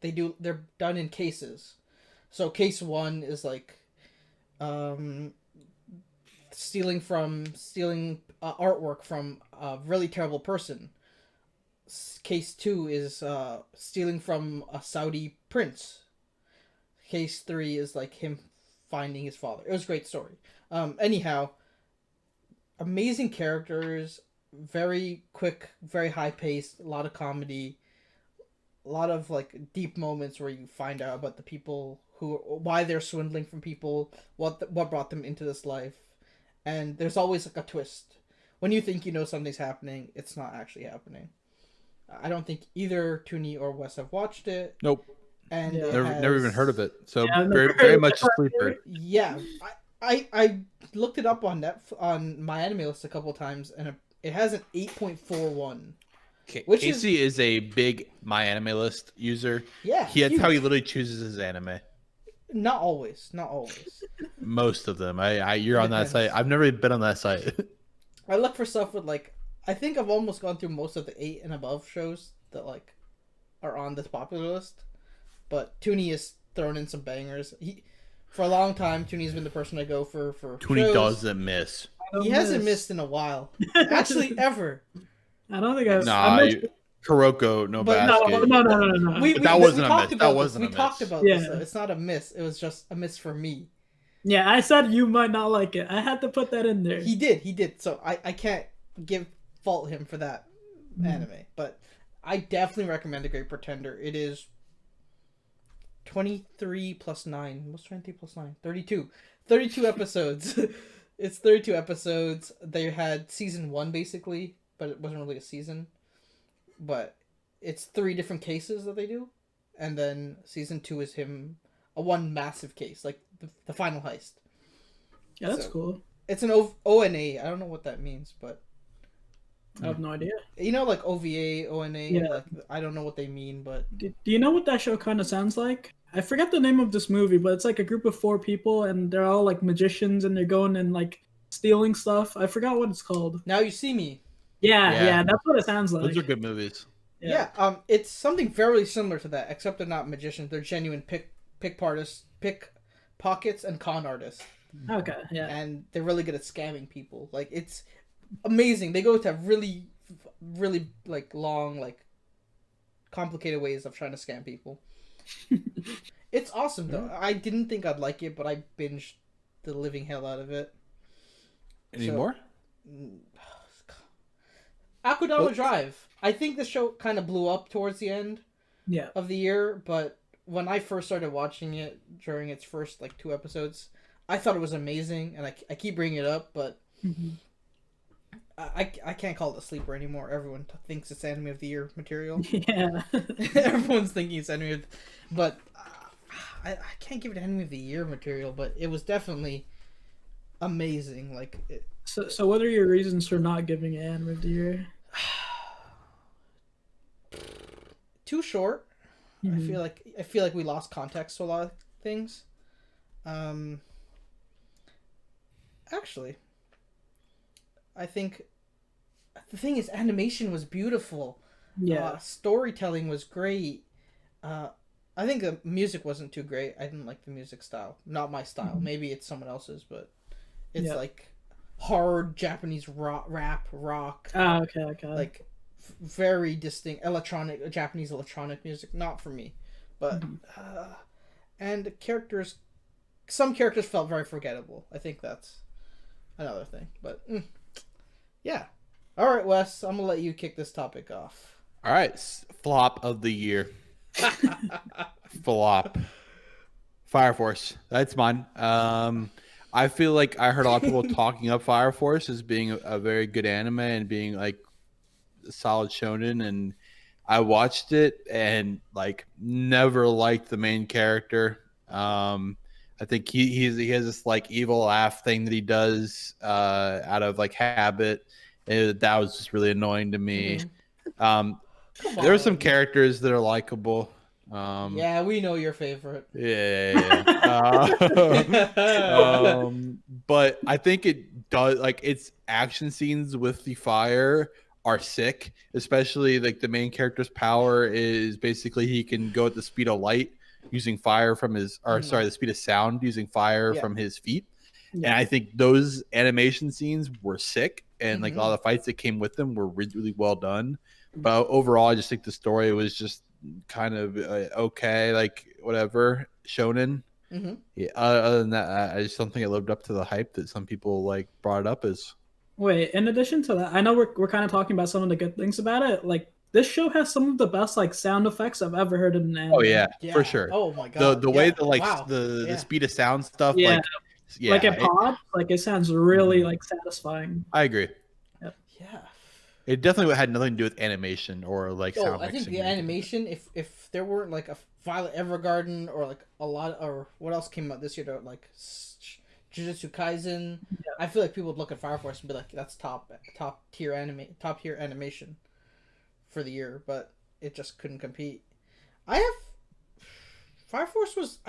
S2: they're done in cases. So case 1 is like stealing artwork from a really terrible person. Case 2 is stealing from a Saudi prince. Case 3 is like him finding his father. It was a great story. Anyhow, amazing characters, very quick, very high paced, a lot of comedy, a lot of like deep moments where you find out about the people why they're swindling from people, what brought them into this life, and there's always like a twist. When you think you know something's happening, it's not actually happening. I don't think either Toonie or Wes have watched it.
S3: Nope.
S2: And
S1: Yeah.
S2: it
S3: Never even
S2: has-
S3: heard of it. So
S1: Yeah,
S3: very, very much a sleeper.
S2: Yeah, I looked it up on on my anime list a couple times, and it has an 8.41. Which is-
S3: Casey is a big My Anime List user.
S2: Yeah,
S3: That's how he
S2: huge.
S3: literally chooses his anime.
S2: Not always.
S3: Most of them. You're on that
S2: Depends.
S3: site. I've never been on that site.
S2: I look for stuff with like, I think I've almost gone through most of the 8 and above shows that like are on this popular list, but Toonie has thrown in some bangers. For a long time, Toonie's been the person I go for
S3: Toonie
S2: shows.
S3: doesn't miss.
S2: He hasn't missed in a while, actually ever.
S1: I don't think I've.
S3: Nah,
S1: I missed-
S3: Kuroko, no
S2: But
S3: basket.
S1: no.
S3: That wasn't a
S2: talked
S3: miss.
S2: about
S3: That wasn't a
S2: We talked
S3: miss.
S2: about this.
S1: Yeah.
S2: Though. It's not a miss. It was just a miss for me.
S1: Yeah, I said you might not like it. I had to put that in there.
S2: He did. So I can't fault him for that anime, but I definitely recommend The Great Pretender. It is 23 plus 9. What's 23 plus 9? 32. 32 episodes. It's 32 episodes. They had season 1 basically, but it wasn't really a season. But it's 3 different cases that they do. and then season 2 is him a one massive case, like the final heist.
S1: Yeah, that's
S2: So-
S1: cool.
S2: It's an ONA. I don't know what that means, but
S1: I have no idea.
S2: you know, like OVA, ONA.
S1: Yeah.
S2: Like I don't know what they mean, but
S1: Do you know what that show kind of sounds like? I forget the name of this movie, but it's like a group of 4 people, and they're all like magicians, and they're going and like stealing stuff. I forgot what it's called.
S2: Now You See Me.
S1: Yeah,
S3: Yeah.
S1: yeah, that's what it sounds like.
S3: Those are good movies.
S2: Yeah. It's something very similar to that, except they're not magicians. They're genuine pickpockets and con artists,
S1: Okay, yeah.
S2: and they're really good at scamming people. Like it's amazing. They go to really, really like long, like complicated ways of trying to scam people. It's awesome though. I didn't think I'd like it, but I binged the living hell out of it.
S3: Any
S2: So-
S3: more?
S2: Aquadama Drive. I think the show kind of blew up towards the end
S1: Yeah.
S2: of the year, but when I first started watching it during its first like 2 episodes, I thought it was amazing, and I keep bringing it up, but
S1: Mhm.
S2: I can't call it a sleeper anymore. Everyone thinks it's anime of the year material.
S1: Yeah.
S2: Everyone's thinking it's anime of, but I can't give it anime of the year material, but it was definitely amazing. Like
S1: So what are your reasons for not giving it Anime of the Year?
S2: too short. I
S1: Mhm.
S2: feel like we lost context to a lot of things. Actually, I think the thing is, animation was beautiful.
S1: Yeah.
S2: Storytelling was great. I think the music wasn't too great. I didn't like the music style. Not my style.
S1: Mhm.
S2: Maybe it's someone else's, but it's
S1: Yeah.
S2: like hard Japanese rock,
S1: Ah, okay.
S2: like very distinct Japanese electronic music. Not for me, but
S1: Mhm.
S2: and the characters, some characters felt very forgettable. I think that's another thing. But yeah, all right, Wes, I'm gonna let you kick this topic off.
S3: All right, flop of the year. Flop. Fire Force. That's mine. I feel like I heard a lot of people talking up Fire Force as being a very good anime and being like a solid shonen, and I watched it and like never liked the main character. I think he has this like evil laugh thing that he does out of like habit. That was just really annoying to me.
S2: Come
S3: There are some
S2: on.
S3: characters that are likable.
S2: Yeah, we know your favorite.
S3: Yeah. But I think it does, like, its action scenes with the fire are sick, especially like the main character's power is basically he can go at the speed of light using fire from his, or sorry, the speed of sound using fire
S2: Yeah.
S3: from his feet. And
S1: Yeah.
S3: I think those animation scenes were sick, and like a
S2: Mhm.
S3: lot of the fights that came with them were really, really well done. But overall, I just think the story was just kind of okay, like whatever, shonen.
S2: Mm-hmm.
S3: Yeah. Other than that, I just don't think it lived up to the hype that some people like brought it up as.
S1: Wait, in addition to that, I know we're kind of talking about some of the good things about it. Like this show has some of the best like sound effects I've ever heard in an anime.
S3: Oh yeah, for sure.
S2: Oh my god.
S3: The way
S2: yeah.
S3: the like
S2: Wow.
S3: the
S2: Yeah.
S3: speed of sound stuff,
S1: Yeah.
S3: like yeah,
S1: Like it pops, like it sounds really
S3: Mhm.
S1: like satisfying.
S3: I agree.
S2: Yeah.
S3: It definitely had nothing to do with animation or like
S2: Oh,
S3: sound
S2: I think
S3: mixing
S2: the
S3: or anything.
S2: animation, if there weren't like a Violet Evergarden or like a lot, or what else came out this year, like Jujutsu Kaisen, I feel like people would look at Fire Force and be like, that's top tier animation for the year, but it just couldn't compete. Fire Force was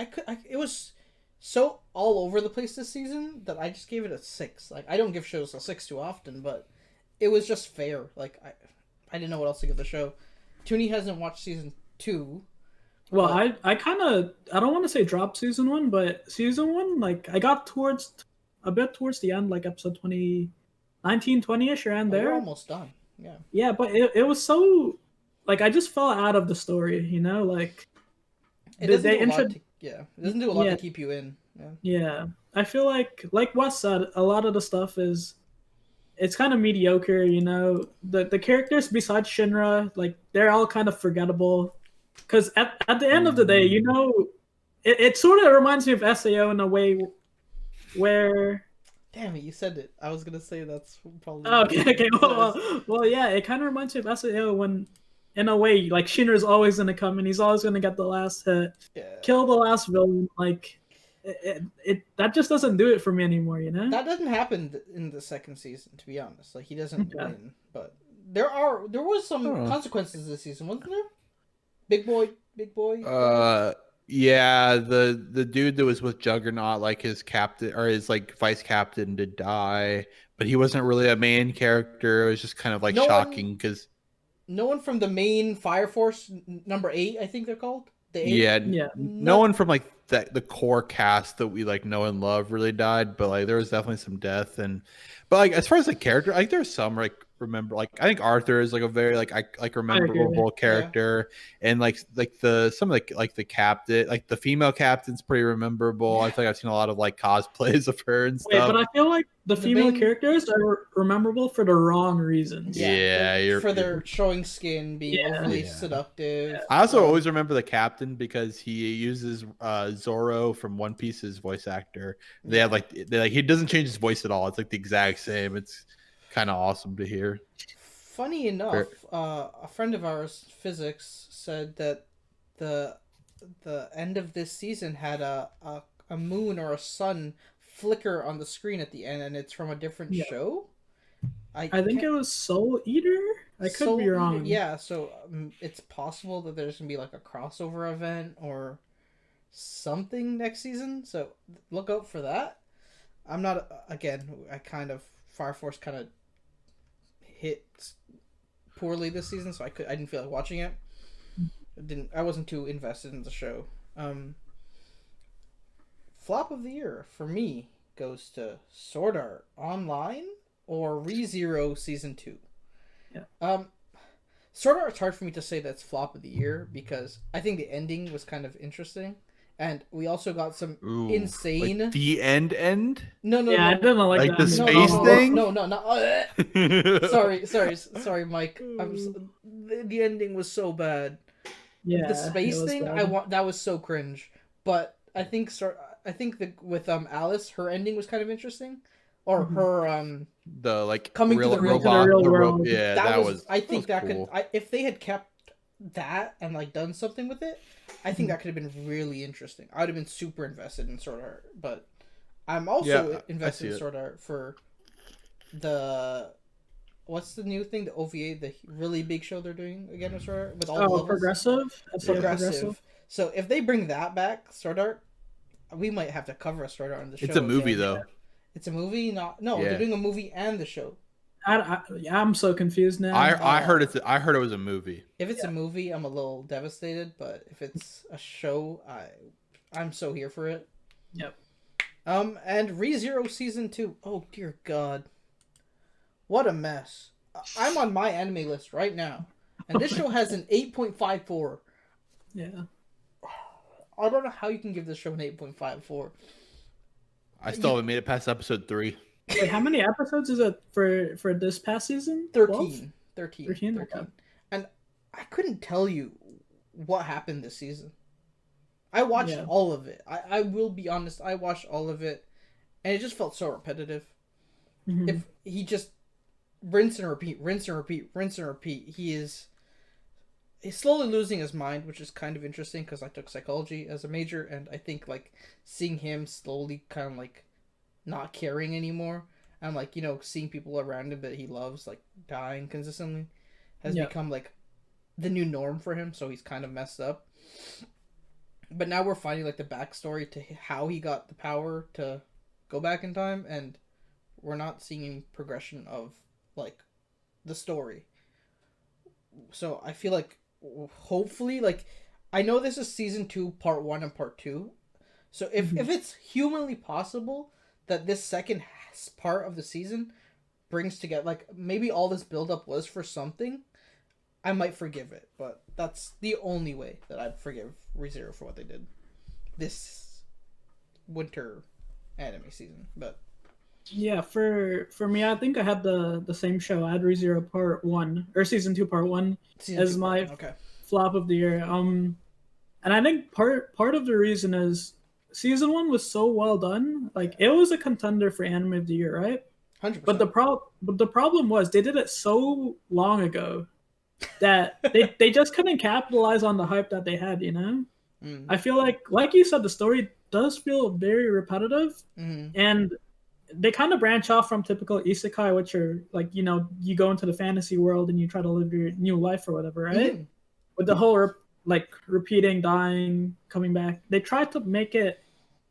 S2: it was so all over the place this season that I just gave it a 6. Like I don't give shows a 6 too often, but it was just fair. Like I didn't know what else to give the show. Toonie hasn't watched season 2.
S1: Well,
S2: But-
S1: I kind of I don't want to say drop season 1, but season 1 like I got a bit towards the end, like episode 19, 20ish around
S2: We're
S1: there.
S2: almost done. Yeah.
S1: Yeah, but it was so like I just fell out of the story, you know, like
S2: It
S1: Did
S2: doesn't
S1: they
S2: do a lot
S1: intro-
S2: to, yeah. It doesn't do a lot
S1: Yeah.
S2: to keep you in. Yeah.
S1: yeah. I feel like Wes said, a lot of the stuff it's kind of mediocre, you know. The characters besides Shinra, like they're all kind of forgettable. Because at the end of the day, you know, it sort of reminds me of SAO in a way where
S2: Damn it, you said it. I was gonna say that's probably.
S1: oh, okay, well, yeah, it kind of reminds me of SAO when in a way, like Shinra's always gonna come and he's always gonna get the last hit,
S2: Yeah.
S1: kill the last villain. Like it that just doesn't do it for me anymore, you know?
S2: That doesn't happen in the second season, to be honest. Like he doesn't
S1: Yeah.
S2: win, but there was some
S3: Oh.
S2: consequences this season, wasn't there? Big boy.
S3: Yeah, the dude that was with Juggernaut, like his captain or his like vice captain, did die, but he wasn't really a main character. It was just kind of like
S2: No one-
S3: shocking because
S2: No one from the main Fire Force number 8, I think they're called. The 8?
S3: yeah,
S1: Yeah.
S3: no one from like the core cast that we like know and love really died, but like there was definitely some death. But like as far as the character, like there's some like remember, like I think Arthur is like a very like rememberable character, and like some of like the captain, like the female captain's pretty rememberable. I feel like I've seen a lot of like cosplays of her and
S1: Wait,
S3: stuff.
S1: but I feel like the female
S2: main-
S1: characters are rememberable for the wrong reasons.
S3: Yeah, you're-
S2: their showing skin, being
S1: Yeah.
S2: overly
S3: Yeah.
S2: seductive.
S3: I also always remember the captain because he uses Zoro from One Piece's voice actor. They have like he doesn't change his voice at all. It's like the exact same. It's kind of awesome to hear.
S2: Funny enough, a friend of ours, physics, said that the end of this season had a moon or a sun flicker on the screen at the end, and it's from a different
S1: Yeah.
S2: show.
S1: I think it was Soul Eater. I could
S2: Soul
S1: be
S2: Eater-
S1: wrong.
S2: Yeah, so it's possible that there's gonna be like a crossover event or something next season. So look out for that. I'm not Fire Force kind of hit poorly this season, so I didn't feel like watching it. I wasn't too invested in the show. Flop of the year for me goes to Sword Art Online or ReZero Season 2.
S1: Yeah.
S2: Sword Art, it's hard for me to say that's flop of the year because I think the ending was kind of interesting, and we also got some insane.
S3: Like the end.
S2: No,
S1: Yeah, I didn't like
S3: Like
S1: that.
S3: the
S2: no,
S3: space
S2: no,
S3: thing?
S2: No. Sorry, Mike. The ending was so bad.
S1: Yeah,
S2: The space
S1: it was
S2: thing,
S1: bad.
S2: that was so cringe. But I think with Alice, her ending was kind of interesting, or
S1: Mhm.
S2: her
S3: The like
S2: Coming to the real-
S3: robot,
S1: to the real
S3: the
S1: world.
S3: yeah,
S2: that was I think
S3: that
S2: that
S3: was cool.
S2: could if they had kept that and like done something with it, I think that could have been really interesting. I would have been super invested in Sword Art, but I'm also
S3: Yeah, I
S2: invested
S3: see
S2: in
S3: it.
S2: Sword Art for what's the new thing, the OVA, the really big show they're doing again with Sword Art with all the
S1: Oh,
S2: levels?
S1: progressive. I say
S2: Progressive. So if they bring that back, Sword Art, we might have to cover a Sword Art on the show.
S3: It's a movie
S2: again.
S3: though.
S2: It's a movie, no,
S3: Yeah.
S2: they're doing a movie and the show.
S1: I'm so confused now.
S3: I heard it was a movie.
S2: If it's a movie, I'm a little devastated, but if it's a show, I'm so here for it.
S1: Yep.
S2: And ReZero Season 2. Oh dear God. What a mess. I'm on my anime list right now. And this show has an 8.54.
S1: Yeah.
S2: I don't know how you can give this show an 8.54.
S3: I still haven't made it past episode 3.
S1: Wait, how many episodes is it for this past season?
S2: 13. 13.
S1: 13? Okay.
S2: And I couldn't tell you what happened this season. I watched
S1: Yeah.
S2: all of it. I will be honest, I watched all of it, and it just felt so repetitive.
S1: Mhm.
S2: If he just rinse and repeat, rinse and repeat, rinse and repeat, he's slowly losing his mind, which is kind of interesting because I took psychology as a major, and I think like seeing him slowly kind of like not caring anymore, and like seeing people around him that he loves like dying consistently has
S1: Yeah.
S2: become like the new norm for him. So he's kind of messed up. But now we're finding like the backstory to how he got the power to go back in time, and we're not seeing any progression of like the story. So I feel like hopefully, like, I know this is season 2 part 1 and part 2, so if it's humanly possible that this second part of the season brings together, like, maybe all this build-up was for something, I might forgive it. But that's the only way that I'd forgive ReZero for what they did this winter anime season. But
S1: Yeah, for me, I think I had the same show. I had ReZero Part 1 or Season 2 Part 1
S2: season
S1: as
S2: 2,
S1: my
S2: okay.
S1: flop of the year. And I think part of the reason is Season 1 was so well done. Like, it was a contender for Anime of the Year, right?
S2: 100%.
S1: But the problem was they did it so long ago that they just couldn't capitalize on the hype that they had. You know,
S2: Mm.
S1: I feel like you said, the story does feel very repetitive,
S2: Mm-hmm.
S1: and they kind of branch off from typical isekai, which are like, you know, you go into the fantasy world and you try to live your new life or whatever, right?
S2: Mhm.
S1: With the whole like repeating, dying, coming back, they tried to make it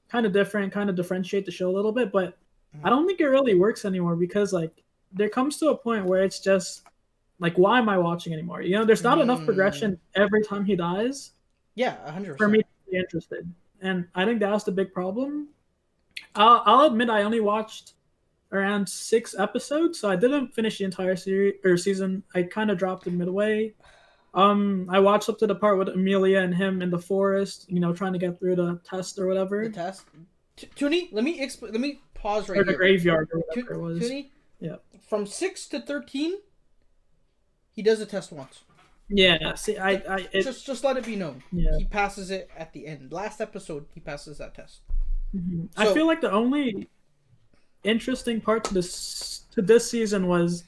S1: kind of different, kind of differentiate the show a little bit, but I don't think it really works anymore, because like there comes to a point where it's just like, why am I watching anymore? You know, there's not enough progression every time he dies
S2: Yeah, 100%.
S1: for me to be interested, and I think that was the big problem. I'll admit I only watched around 6 episodes, so I didn't finish the entire series or season. I kind of dropped it midway. I watched up to the part with Amelia and him in the forest, you know, trying to get through the test or whatever,
S2: The test. Toonie, let me pause right
S1: or the
S2: here.
S1: graveyard or whatever it was.
S2: Toonie,
S1: Yeah.
S2: from 6 to 13, he does the test once.
S1: Yeah. See,
S2: Just let it be known.
S1: Yeah.
S2: He passes it at the end. Last episode, he passes that test.
S1: I
S2: So-
S1: feel like the only interesting part to this season was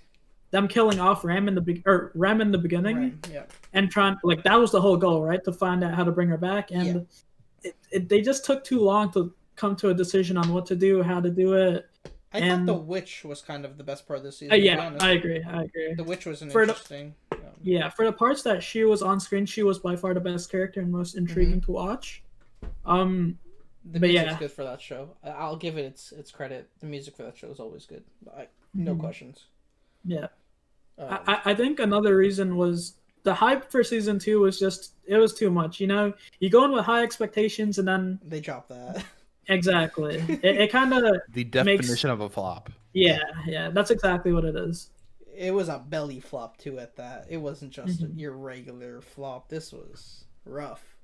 S1: them killing off Ram in the beginning,
S2: Right, yeah.
S1: and trying, like, that was the whole goal, right? To find out how to bring her back, and they just took too long to come to a decision on what to do, how to do it.
S2: I
S1: And-
S2: thought the witch was kind of the best part of this season. to be
S1: Yeah,
S2: honest.
S1: I agree.
S2: The witch was an
S1: For the-
S2: interesting.
S1: Yeah, for the parts that she was on screen, she was by far the best character and most intriguing to watch.
S2: The
S1: But
S2: music's
S1: yeah.
S2: good for that show. I'll give it its credit. The music for that show is always good. No questions.
S1: Yeah.
S2: Um,
S1: I think another reason was the hype for season 2 was just, it was too much. You know, you go in with high expectations and then
S2: they dropped that.
S1: exactly, it kind of,
S3: The definition of a flop.
S1: yeah, that's exactly what it is.
S2: It was a belly flop too. At that, it wasn't just
S1: Mm-hmm.
S2: your regular flop. This was rough.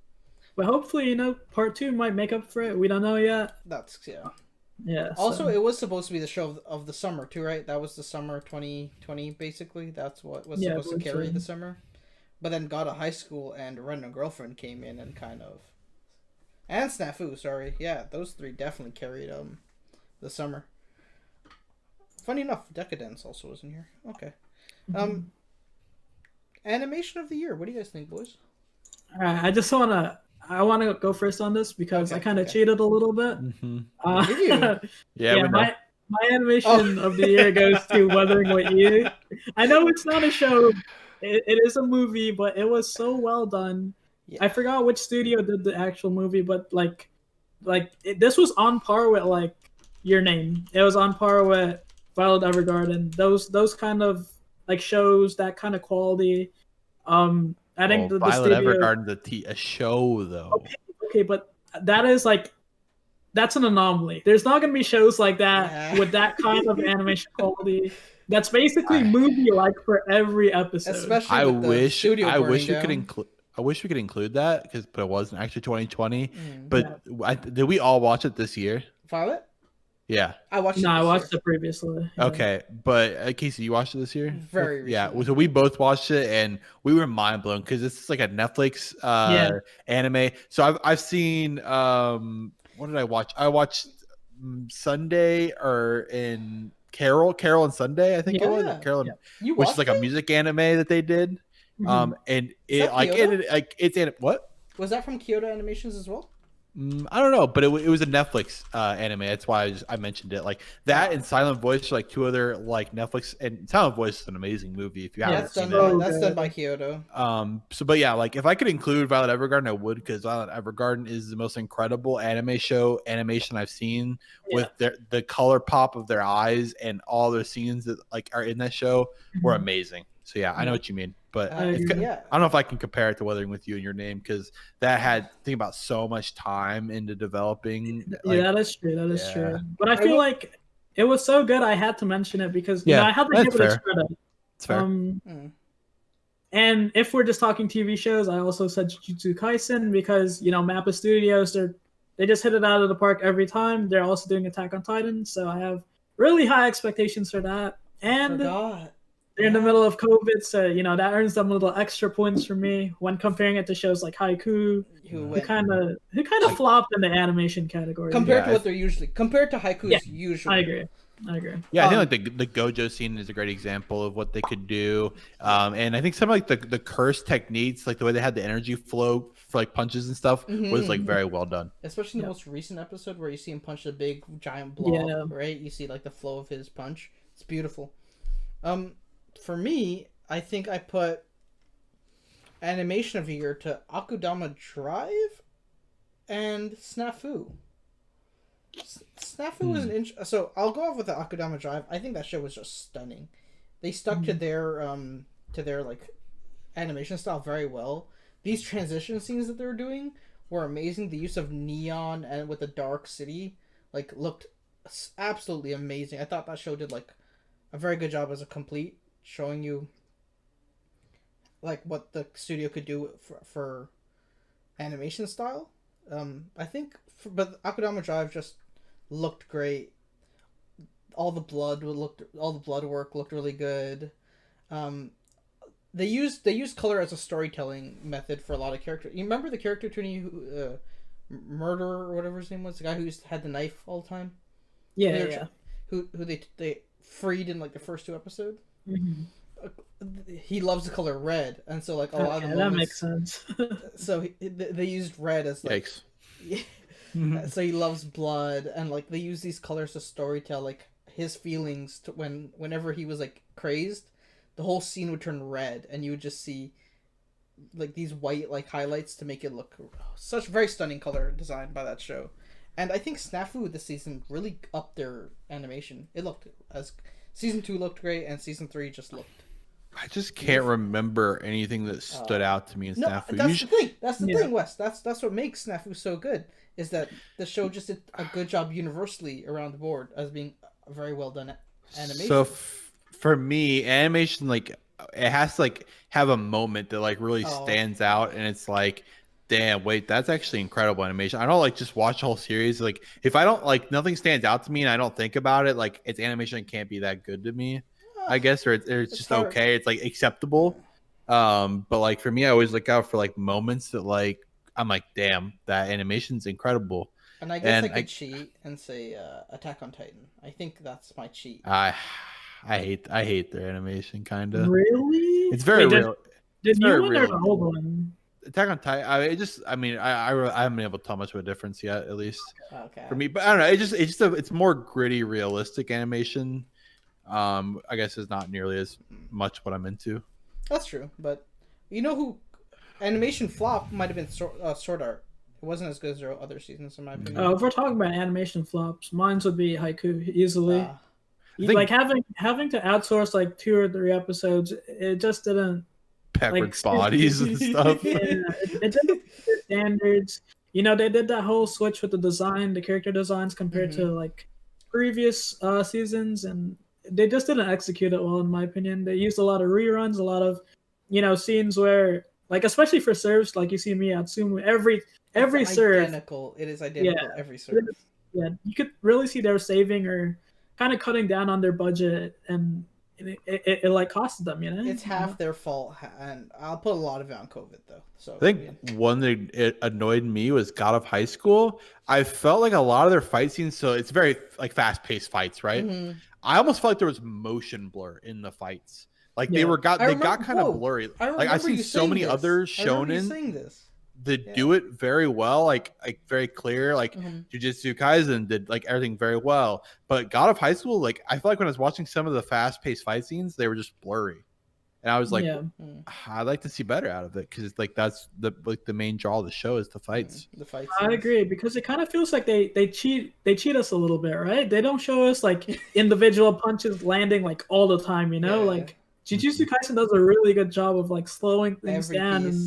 S1: But hopefully, you know, part 2 might make up for it. We don't know yet.
S2: That's yeah.
S1: Yeah.
S2: Also,
S1: so-
S2: it was supposed to be the show of the summer too, right? That was the summer 2020, basically. That's what was
S1: Yeah,
S2: supposed to carry
S1: virtually.
S2: the summer. But then got a high school and Rent a Girlfriend came in and kind of, and Snafu. Sorry, yeah, those three definitely carried the summer. Funny enough, Decadence also was in here. Okay.
S1: Mm-hmm.
S2: Animation of the year. What do you guys think, boys?
S1: All right, I want to go first on this because
S2: Okay,
S1: I kind of
S2: okay.
S1: cheated a little bit.
S2: Did you?
S3: Yeah, we know.
S1: my animation of the year goes to Wuthering With You. I know it's not a show, it is a movie, but it was so well done.
S2: Yeah.
S1: I forgot which studio did the actual movie, but this was on par with like Your Name. It was on par with Violet Evergarden. Those kind of like shows, that kind of quality. I think the
S3: Violet
S1: studio.
S3: Evergarden's a show though.
S1: Okay, but that is like, that's an anomaly. There's not going to be shows like that
S2: Yeah.
S1: with that kind of animation quality. That's basically movie-like for every episode.
S2: Especially
S3: I
S2: with the
S3: wish
S2: studio
S3: I
S2: burning
S3: wish we could
S2: down.
S3: include. I wish we could include that but it wasn't actually 2020.
S2: Mm.
S3: But did we all watch it this year?
S2: Violet?
S3: Yeah.
S2: I watched.
S1: No,
S2: it
S1: I
S2: this
S1: watched
S2: year.
S1: it previously. Yeah.
S3: Okay, but Casey, you watched it this year?
S2: Very
S3: Yeah.
S2: recently.
S3: So we both watched it and we were mind blown because this is like a Netflix anime. So I've seen what did I watch? I watched Sunday or in Carol and Sunday, I think
S1: Yeah.
S3: it was.
S2: Yeah.
S3: Carol, and-
S2: You
S3: which is
S2: watched
S3: like a
S2: it?
S3: music anime that they did.
S1: Mhm.
S3: And
S2: Is
S3: it
S2: that
S3: like
S2: Kyoto?
S3: what?
S2: Was that from Kyoto Animations as well?
S3: I don't know, but it was a Netflix anime. That's why I mentioned it. Like that and Silent Voice are like two other like Netflix, and Silent Voice is an amazing movie if you
S1: Yeah,
S3: haven't
S2: That's
S3: seen
S2: done.
S1: so
S3: it.
S2: By, that's
S1: good.
S2: done by Kyoto.
S3: So but yeah, like if I could include Violet Evergarden, I would, because Violet Evergarden is the most incredible animation I've seen with the color pop of their eyes, and all their scenes that like are in that show were
S1: Mhm.
S3: amazing. So yeah, I know what you mean, but
S1: I
S3: it's
S1: agree.
S2: Yeah.
S3: I don't know if I can compare it to Wuthering With You and Your Name, because that had think about so much time into developing. Like,
S1: Yeah, that is true. That is
S3: yeah.
S1: true. But I feel like it was so good, I had to mention it because you know, I had to
S3: that's
S1: give it its
S3: fair.
S1: credit.
S3: it's fair.
S2: Mm.
S1: And if we're just talking TV shows, I also said Jujutsu Kaisen because, you know, Mappa Studios, they just hit it out of the park every time. They're also doing Attack on Titan, so I have really high expectations for that. And
S2: Forgot.
S1: they're in the middle of COVID, so you know that earns them a little extra points for me when comparing it to shows like Haiku,
S2: Who
S1: who
S2: went
S1: kind of flopped in the animation category.
S2: compared to
S3: Yeah,
S2: what they're usually compared to Haiku's
S1: Yeah,
S2: usual.
S1: I agree. I agree.
S3: Yeah, I think like the Gojo scene is a great example of what they could do, and I think some of like the curse techniques, like the way they had the energy flow for like punches and stuff, was like very well done.
S2: Especially in the most recent episode where you see him punch a big giant blob, right? You see like the flow of his punch. It's beautiful. For me, I think I put animation of the year to Akudama Drive and Snafu. Snafu was an so I'll go off with the Akudama Drive. I think that show was just stunning. They stuck to their like animation style very well. These transition scenes that they were doing were amazing. The use of neon and with the dark city like looked absolutely amazing. I thought that show did like a very good job as a complete, showing you like what the studio could do for animation style. I think, but Akudama Drive just looked great. All the blood work looked really good. They used color as a storytelling method for a lot of characters. You remember the character Tony Murder or whatever his name was, the guy who had the knife all the time.
S1: Yeah.
S2: Who they freed in like the first 2 episodes.
S1: Mm-hmm.
S2: He loves the color red, and so like a lot of the
S1: that
S2: moments,
S1: makes sense.
S2: so they used red as like,
S3: Yikes.
S2: so he loves blood, and like they use these colors to storytell like his feelings to whenever he was like crazed, the whole scene would turn red, and you would just see like these white like highlights to make it look such very stunning color design by that show. And I think Snafu this season really upped their animation. It looked as season 2 looked great, and season 3 just looked.
S3: I just can't remember anything that stood out to me in Snafu.
S2: That's the thing. That's the thing, Wes. That's what makes Snafu so good. Is that the show just did a good job universally around the board as being a very well done animation.
S3: So for me, animation like it has to like have a moment that like really stands out, and it's like, damn, wait, that's actually incredible animation. I don't like just watch the whole series. Like if I don't like nothing stands out to me and I don't think about it, like its animation can't be that good to me, I guess, or it's just hard. Okay. It's like acceptable. But like for me, I always look out for like moments that like I'm like, damn, that animation's incredible.
S2: And I guess I could cheat and say Attack on Titan. I think that's my cheat.
S3: I hate their animation, kind of.
S1: Really?
S3: It's very real.
S1: Did you one or the old one?
S3: Attack on Titan. I haven't been able to tell much of a difference yet, at least for me. But I don't know. It's more gritty, realistic animation. I guess is not nearly as much what I'm into.
S2: That's true, but you know who animation flop might have been Sword Art. It wasn't as good as their other seasons, in my opinion.
S1: If we're talking about animation flops, mine would be Haiku easily. Like having to outsource like 2 or 3 episodes, it just didn't.
S3: Peppered bodies and stuff.
S1: Yeah, it didn't fit standards. You know, they did that whole switch with the character designs compared to like previous seasons, and they just didn't execute it well, in my opinion. They used a lot of reruns, a lot of, scenes where, like, especially for serves, like you see me at Sumu, every serve.
S2: It is identical every serve.
S1: Yeah, you could really see they were saving or kind of cutting down on their budget, and it like costed them,
S2: It's half their fault, and I'll put a lot of it on COVID though. So
S3: I think one that it annoyed me was God of High School. I felt like a lot of their fight scenes, so it's very like fast-paced fights, right? Mm-hmm. I almost felt like there was motion blur in the fights. Like they got kind of blurry. Like I've seen so many other shonen that do it very well, like very clear. Like Jujutsu Kaisen did like everything very well, but God of High School, like I feel like when I was watching some of the fast-paced fight scenes, they were just blurry, and I was like, I'd like to see better out of it because it's like that's the main draw of the show is the fights.
S2: The fights.
S1: I agree, because it kind of feels like they cheat us a little bit, right? They don't show us like individual punches landing like all the time, like Jujutsu Kaisen does a really good job of like slowing things down and.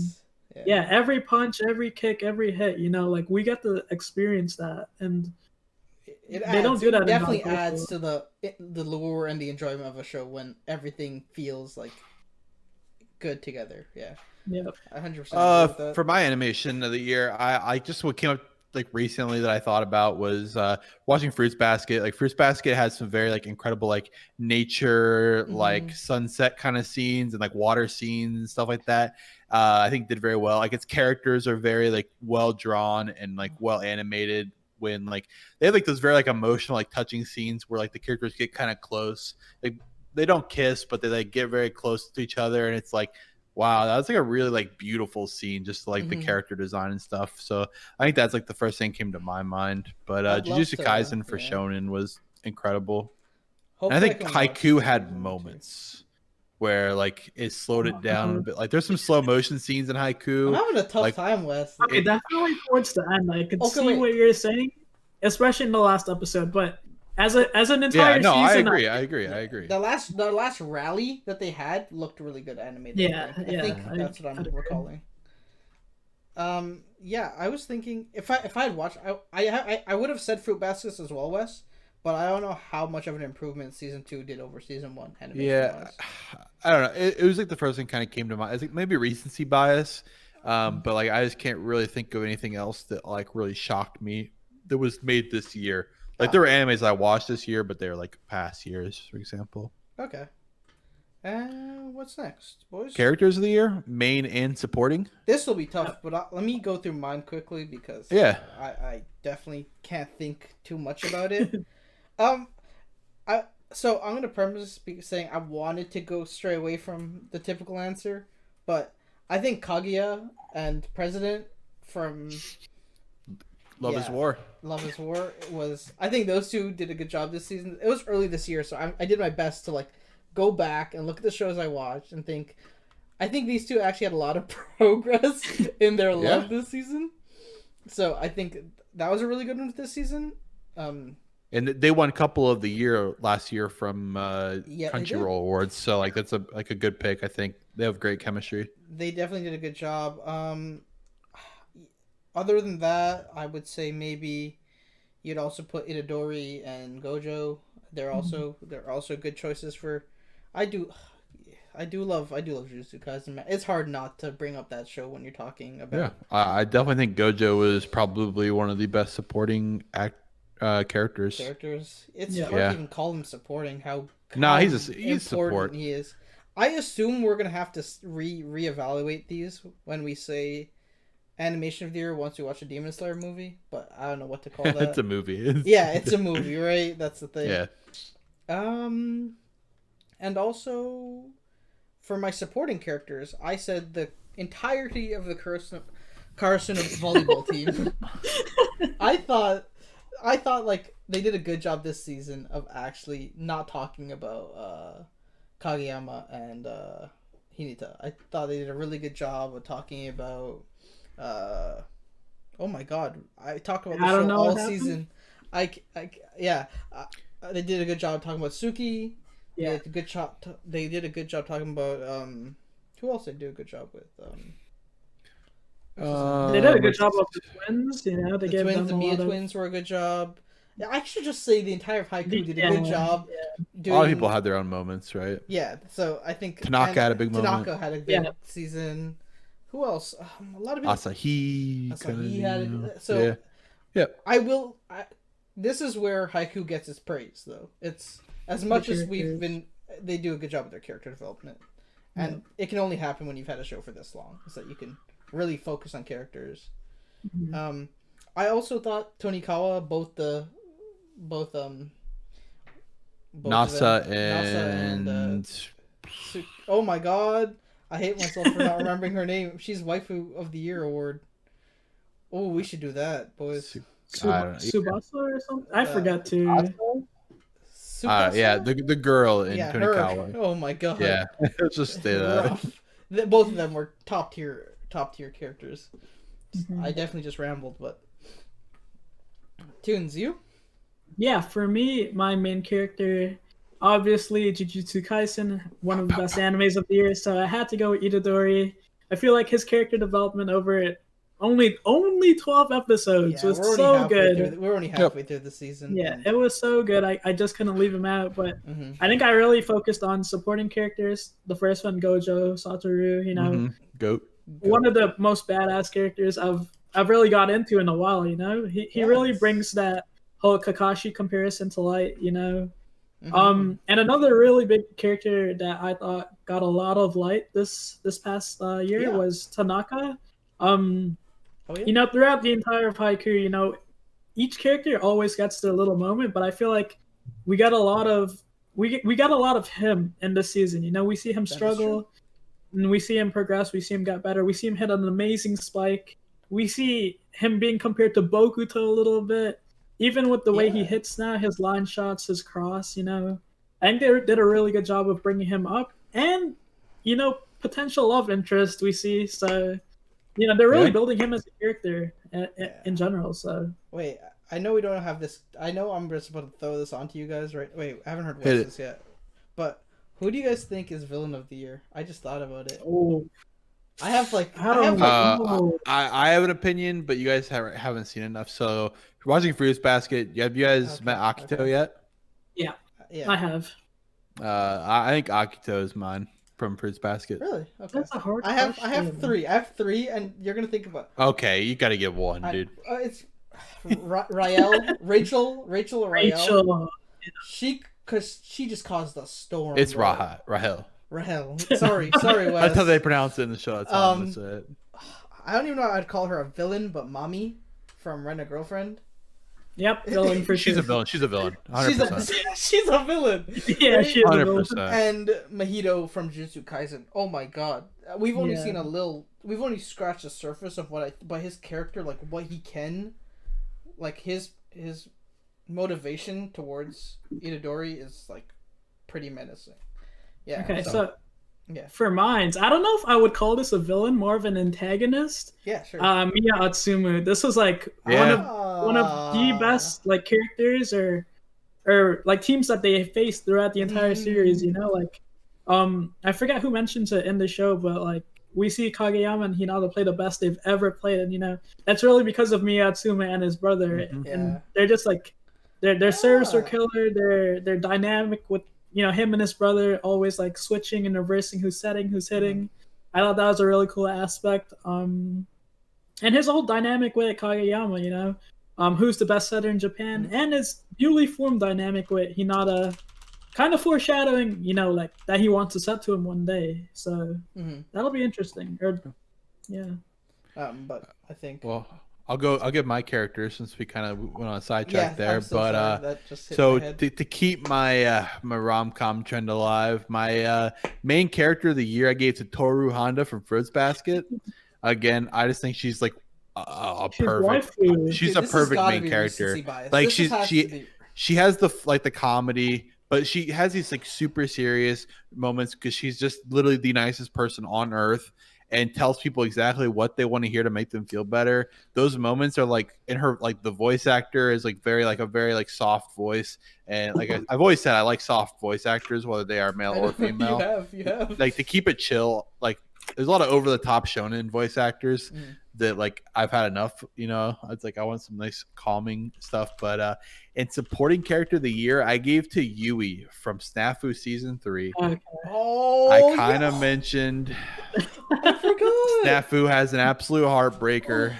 S1: Yeah, every punch, every kick, every hit, like we get to experience that, and they don't do that.
S2: It definitely adds to the lure and the enjoyment of a show when everything feels like good together. Yeah, 100%.
S3: For my animation of the year, I just what came up like recently that I thought about was watching Fruits Basket. Like Fruits Basket has some very like incredible like nature, like sunset kind of scenes and like water scenes and stuff like that. I think did very well. Like its characters are very like well drawn and like well animated when like they have like those very like emotional, like touching scenes where like the characters get kind of close. Like they don't kiss, but they like get very close to each other, and it's like, wow, that was like a really like beautiful scene, just like the character design and stuff. So I think that's like the first thing came to my mind. But Jujutsu Kaisen for Shonen was incredible. And I think Haiku had moments where like it slowed it down a bit. Like there's some slow motion scenes in Haiku.
S2: I'm having a tough time, Wes.
S1: Okay, definitely towards the end. I could see what you're saying, especially in the last episode. But as an entire season,
S3: I agree.
S2: The last rally that they had looked really good animated. I think that's what I'm recalling. Yeah, I was thinking if I had watched, I would have said Fruit Baskets as well, Wes. But I don't know how much of an improvement season 2 did over season 1.
S3: Yeah, I don't know. It was like the first thing kind of came to mind. I think maybe recency bias, but like I just can't really think of anything else that like really shocked me that was made this year. Like there were animes I watched this year, but they're like past years, for example.
S2: Okay. What's next, boys?
S3: Characters of the year, main and supporting.
S2: This will be tough, but let me go through mine quickly because I definitely can't think too much about it. So I'm gonna premise saying I wanted to go stray away from the typical answer, but I think Kaguya and President from
S3: Love is War.
S2: Love is War was. I think those two did a good job this season. It was early this year, so I did my best to like go back and look at the shows I watched and think. I think these two actually had a lot of progress in their love this season, so I think that was a really good one this season.
S3: And they won couple of the year last year from Crunchyroll Awards, so like that's a good pick. I think they have great chemistry.
S2: They definitely did a good job. Other than that, I would say maybe you'd also put Itadori and Gojo. They're also good choices for. I do love Jujutsu Kaisen. It's hard not to bring up that show when you're talking about.
S3: Yeah, I definitely think Gojo is probably one of the best supporting characters.
S2: It's hard to even call him supporting.
S3: He's support.
S2: He is. I assume we're gonna have to reevaluate these when we say animation of the year once we watch a Demon Slayer movie, but I don't know what to call that.
S3: It's a movie.
S2: It's a movie, right? That's the thing.
S3: Yeah.
S2: And also for my supporting characters, I said the entirety of the Karasuno volleyball team. I thought like they did a good job this season of actually not talking about Kageyama and Hinata. I thought they did a really good job of talking about oh my god, I talk about the show all season. They did a good job talking about Suki. They did a good job talking about who else they do a good job with.
S1: They did a good job of the twins. You know,
S2: the Mia twins were a good job. Yeah, I should just say the entire Haiku did a good job.
S3: A lot of people had their own moments, right?
S2: Yeah, so I think
S3: Tanaka had a big moment.
S2: Tanaka had a good season. Who else? A lot of people.
S3: Asahi
S2: had so.
S3: Yeah.
S2: This is where Haiku gets its praise, though. It's as much as they do a good job with their character development, and it can only happen when you've had a show for this long, so that you can really focus on characters. Mm-hmm. I also thought Tonikawa, both
S3: Nasa and
S2: oh my god, I hate myself for not remembering her name. She's Waifu of the Year award. Oh, we should do that, boys.
S1: Tsubasa or something? I forgot to.
S3: The girl in Tonikawa.
S2: Oh my god.
S3: Yeah, let's just say that.
S2: Both of them were top tier characters. Mm-hmm. I definitely just rambled, but Tunes, you?
S1: Yeah, for me, my main character, obviously Jujutsu Kaisen, one of the best animes of the year, so I had to go with Itadori. I feel like his character development over it, only 12 episodes was so good.
S2: We're only halfway through the season.
S1: Yeah, it was so good. I just couldn't leave him out, but I think I really focused on supporting characters. The first one, Gojo, Satoru, you know.
S3: Goat.
S1: One of the most badass characters I've really got into in a while, you know. He really brings that whole Kakashi comparison to light, you know. And another really big character that I thought got a lot of light this past year was Tanaka. You know, throughout the entire Haiku, you know, each character always gets their little moment, but I feel like we got a lot of we got a lot of him in this season. You know, we see him
S2: That is
S1: struggle, and we see him progress. We see him get better. We see him hit an amazing spike. We see him being compared to Bokuto a little bit, even with the way he
S2: Yeah.
S1: hits now, his line shots, his cross. You know, I think they did a really good job of bringing him up, and you know, potential love interest we see. So, you know, they're really
S3: Yeah.
S1: building him as a character
S2: Yeah.
S1: in general. So,
S2: Wait, I know we don't have this. I know I'm just about to throw this onto you guys, right? Wait, I haven't heard
S3: Hit it.
S2: voices yet. But who do you guys think is villain of the year? I just thought about it.
S1: oh,
S2: I have like
S1: I
S2: I
S1: don't
S2: have
S1: know.
S2: like
S1: Oh.
S3: I have an opinion, but you guys haven't seen enough. So if you're watching Fruits Basket, have you guys
S2: Okay,
S3: met Akito
S2: okay.
S3: yet?
S2: yeah.
S1: I have.
S3: I think Akito is mine from Fruits Basket.
S2: Really? Okay.
S1: That's a hard.
S2: I have
S1: question.
S2: three. I have three, and you're gonna think about.
S3: Okay, you got to give one, dude.
S2: It's Rael, Rachel or Rael.
S1: Rachel.
S2: Because she just caused a storm.
S3: It's
S2: bro.
S3: Rahel.
S2: Rahel. Sorry, Wes.
S3: That's how they pronounce it in the show. That's how I'm gonna say it.
S2: I don't even know how I'd call her a villain, but Mommy from Rent a Girlfriend.
S1: Yep, villain for
S3: She's
S1: sure.
S3: a villain. She's a villain. 100%.
S2: She's a villain.
S1: Yeah, she's a villain.
S3: 100%.
S2: And Mahito from Jujutsu Kaisen. Oh my god, we've only
S1: Yeah.
S2: seen a little. We've only scratched the surface of but his character, like what he can, like his motivation towards Itadori is like pretty menacing. Yeah.
S1: Okay, so
S2: yeah,
S1: for mines, I don't know if I would call this a villain, more of an antagonist.
S2: yeah, sure.
S1: Miya Atsumu. This was like
S3: Yeah.
S1: one of the best like characters or like teams that they faced throughout the entire series. You know, like I forget who mentions it in the show, but like we see Kageyama and Hinata play the best they've ever played, and you know that's really because of Miya Atsumu and his brother,
S3: Mhm.
S2: Yeah.
S1: and they're just like their serves are killer. They're dynamic with you know him and his brother always like switching and reversing who's setting, who's hitting. I thought that was a really cool aspect. And his whole dynamic with Kageyama, you know, who's the best setter in Japan, and his newly formed dynamic with Hinata, kind of foreshadowing, you know, like that he wants to set to him one day. So
S2: Mhm.
S1: that'll be interesting. Or, yeah.
S2: But I think.
S3: Well, I'll give my character since we kind of went on a sidetrack there.
S2: I'm so
S3: But
S2: sorry, that just hit
S3: so
S2: my head.
S3: to keep my my rom-com trend alive, my main character of the year I gave to Toru Honda from Fruits Basket. Again, I just think she's like a
S1: She's
S3: perfect.
S1: waifu.
S3: She's
S2: Dude,
S3: a
S2: this has
S3: perfect
S2: gotta
S3: main
S2: be
S3: character.
S2: recency bias.
S3: Like,
S2: This
S3: she's-
S2: has
S3: she-
S2: to be-
S3: She has the comedy, but she has these like super serious moments because she's just literally the nicest person on earth and tells people exactly what they want to hear to make them feel better. Those moments are like in her like the voice actor is like a very soft voice, and like I've always said I like soft voice actors whether they are male
S2: I know,
S3: or female.
S2: You have.
S3: Like to keep it chill. Like there's a lot of over the top shonen voice actors that like I've had enough. You know, it's like I want some nice calming stuff. But in supporting character of the year, I gave to Yui from Snafu season 3.
S2: Oh,
S3: I kind
S2: yeah.
S3: of mentioned
S2: I forgot.
S3: Snafu has an absolute heartbreaker,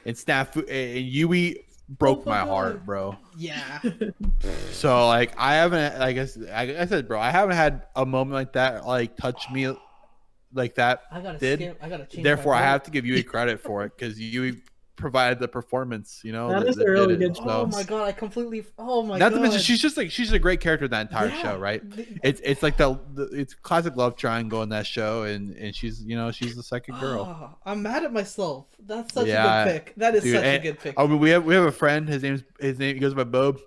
S3: and Yui broke
S2: Oh my
S3: my
S2: God.
S3: heart, bro.
S2: Yeah.
S3: So like I haven't, like I said, bro, I haven't had a moment like that like touch me like that.
S2: I gotta
S3: Did.
S2: skip. I gotta change.
S3: Therefore,
S2: my
S3: I
S2: vote.
S3: have to give Yui credit for it because Yui provided the performance. You know,
S1: That is a
S3: did
S1: really
S3: it.
S1: good
S3: So-
S2: Oh my god! I completely. Oh my
S3: Not
S2: god.
S3: to mention, she's a great character in that entire
S2: Yeah.
S3: show, right?
S2: The-
S3: It's like it's classic love triangle in that show, and she's she's the second girl.
S2: Ah, I'm mad at myself. That's such
S3: Yeah,
S2: a good pick. That is
S3: dude,
S2: such a
S3: and-
S2: good pick.
S3: I mean, we have a friend. His name he goes by Bob.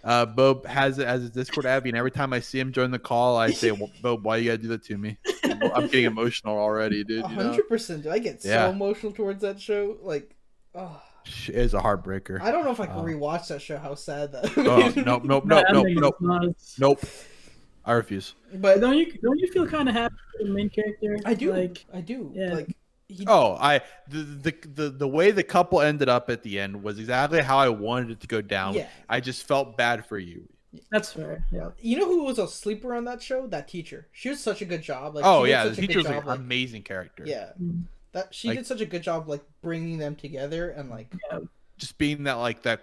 S3: Bob has it as his Discord app, and every time I see him join the call, I say, well, "Bob, why you gotta do that to me?" I'm getting emotional already, dude. You know,
S2: 100%. I get
S3: Yeah.
S2: so emotional towards that show. Like, oh,
S3: She is a heartbreaker.
S2: I don't know if I can rewatch that show. How sad that.
S3: Oh, nope.
S1: That ending is nuts.
S3: Nope. I refuse.
S2: But
S1: Don't you feel kind of happy for the main character?
S2: I do.
S1: Like,
S2: I do.
S1: yeah.
S2: Like, he,
S3: Oh, the way the couple ended up at the end was exactly how I wanted it to go down.
S2: Yeah.
S3: I just felt bad for you.
S1: that's fair. Yeah.
S2: You know who was a sleeper on that show? That teacher. She was such a good job. Like,
S3: Oh
S2: she did
S3: yeah, the
S2: such a good
S3: teacher's like
S2: job,
S3: an
S2: like-
S3: amazing character.
S2: Yeah.
S1: Mm.
S2: That she
S3: Like-
S2: did such a good job, like bringing them together and like.
S3: Just being that like the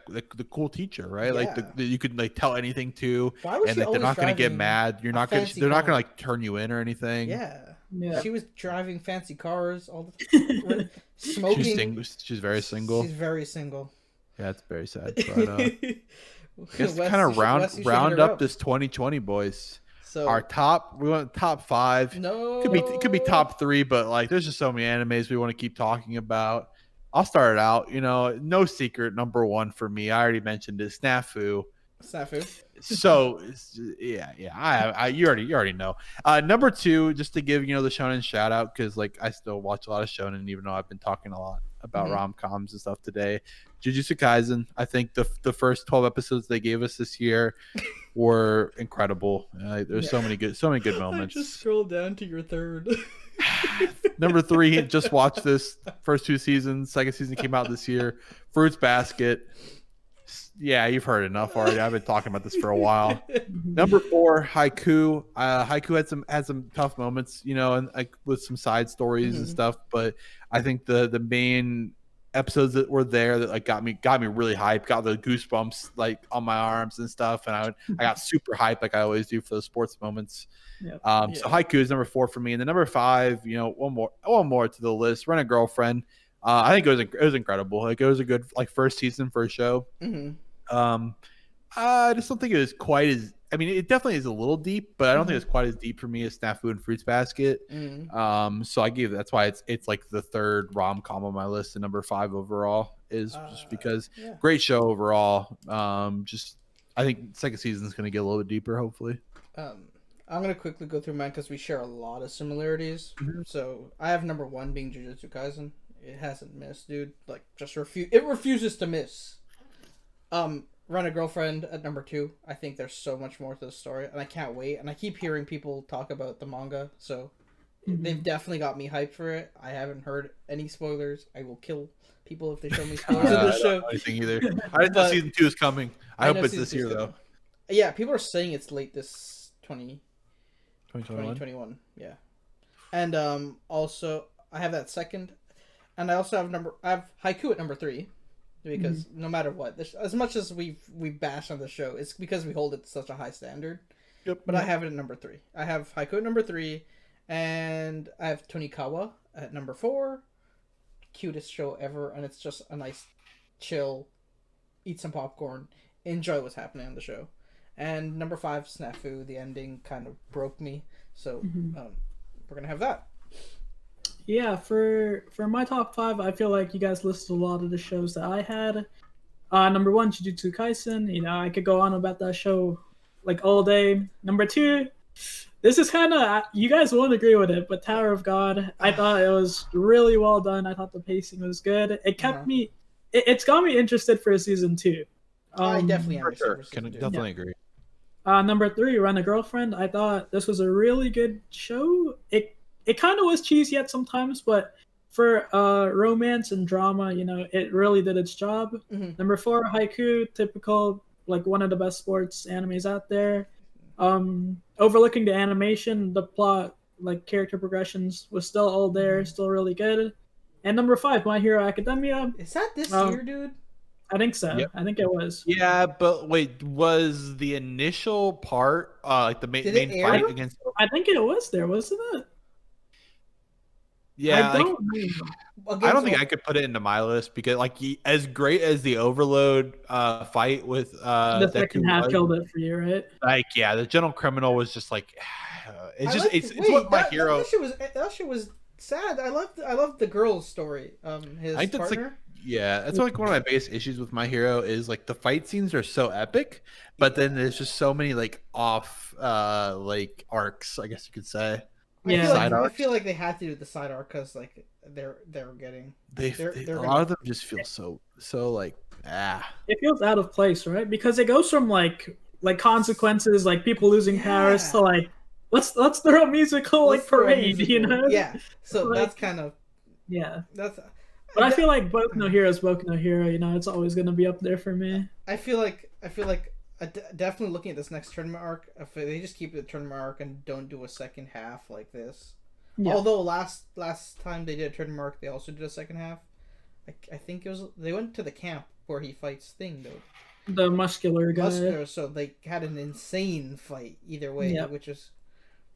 S3: cool teacher, right? Like
S2: Yeah.
S3: you could like tell anything to,
S2: Why was
S3: and
S2: she
S3: like they're
S2: always
S3: not gonna get
S2: driving
S3: mad. You're
S2: a
S3: not gonna.
S2: fancy
S3: They're not
S2: car?
S3: gonna like turn you in or anything.
S2: Yeah.
S1: Yeah.
S2: She was driving fancy cars all the
S3: She's
S2: smoking.
S3: single. She's very single.
S2: She's very single.
S3: Yeah, it's very sad. But just
S2: Wes,
S3: kind
S2: you
S3: of
S2: should-
S3: round
S2: Wes, you should
S3: round
S2: hit her
S3: up this 2020, boys.
S2: So
S3: Our top, we want top 5.
S2: no,
S3: Could be top 3, but like there's just so many animes we want to keep talking about. I'll start it out. No secret. Number 1 for me, I already mentioned it. Snafu.
S2: Snafu.
S3: So yeah. You already know. Number 2, just to give the shonen shout out, because like I still watch a lot of shonen, even though I've been talking a lot about rom-coms and stuff today. Jujutsu Kaisen. I think the first 12 episodes they gave us this year were incredible. There's so many good moments.
S2: I just scrolled down to your third.
S3: Number 3, just watched this first 2 seasons. Second season came out this year. Fruits Basket. Yeah, you've heard enough already. I've been talking about this for a while. Number 4, Haiku. Haiku had some tough moments, and like with some side stories and stuff. But I think the main episodes that were there that like got me really hyped, got the goosebumps like on my arms and stuff, and I got super hyped like I always do for those sports moments.
S1: Yep.
S3: So Haiku is number 4 for me, and then number 5, one more to the list. Rent a Girlfriend. I think it was incredible. Like it was a good like first season for a show. I just don't think it was quite as. I mean, it definitely is a little deep, but I don't think it's quite as deep for me as Snafu and Fruits Basket. So I gave that's why it's like the third rom com on my list, and number 5 overall is just because great show overall. Just I think second season is going to get a little bit deeper, hopefully.
S2: I'm gonna quickly go through mine because we share a lot of similarities. So I have number 1 being Jujutsu Kaisen. It hasn't missed, dude. Like it refuses to miss. Run a Girlfriend at number 2. I think there's so much more to the story, and I can't wait. And I keep hearing people talk about the manga, so they've definitely got me hyped for it. I haven't heard any spoilers. I will kill people if they show me spoilers of the show.
S3: I don't know anything either. I didn't know season 2 is coming. I hope it's this year though.
S2: Yeah, people are saying it's late this
S3: 2021.
S2: 2021. Yeah, and also I have that second, and I also have Haiku at number 3. Because no matter what, as much as we bash on the show, it's because we hold it to such a high standard.
S3: Yep.
S2: But I have it at number 3. I have Haiku at number 3, and I have Tonikawa at number 4. Cutest show ever, and it's just a nice, chill, eat some popcorn, enjoy what's happening on the show. And number 5, Snafu. The ending kind of broke me, so we're gonna have that.
S1: Yeah, for my top 5, I feel like you guys listed a lot of the shows that I had. Number 1, Jujutsu Kaisen. I could go on about that show like all day. Number 2, this is kind of, you guys won't agree with it, but Tower of God. I thought it was really well done. I thought the pacing was good. It kept me, it's got me interested for season 2.
S2: I definitely am.
S3: For sure. Can definitely agree.
S1: Number 3, Run a Girlfriend. I thought this was a really good show. It kind of was cheesy at sometimes, but for romance and drama, it really did its job. Number 4, Haiku, typical, like one of the best sports animes out there. Overlooking the animation, the plot, like character progressions was still all there, still really good. And number 5, My Hero Academia.
S2: Is that this year, dude?
S1: I think so. Yep. I think it was.
S3: Yeah, but wait, was the initial part like the main fight against?
S1: I think it was there, wasn't it?
S3: Yeah,
S1: I
S3: don't think I could put it into my list because, like, as great as the Overload fight with
S1: the second half killed it for you, right?
S3: Like, yeah, the Gentle Criminal was just like, it's what My Hero.
S2: That shit was sad. I loved the girl's story. His
S3: I think
S2: partner.
S3: That's like one of my biggest issues with My Hero is like the fight scenes are so epic, but then there's just so many like off like arcs, I guess you could say.
S2: I feel like they had to do the side arc because like they're getting
S3: a lot of them just feel so like
S1: It feels out of place, right? Because it goes from like consequences, like people losing powers, to like let's throw a musical like parade,
S2: Yeah. So like, that's kind of that's.
S3: But
S1: I feel like Boku no Hero is Boku no Hero. It's always gonna be up there for me.
S2: I feel like definitely looking at this next tournament arc. If they just keep the tournament arc and don't do a second half like this, although last time they did a tournament arc, they also did a second half. I think it was they went to the camp where he fights Thing though.
S1: The muscular guy.
S2: So they had an insane fight either way, which is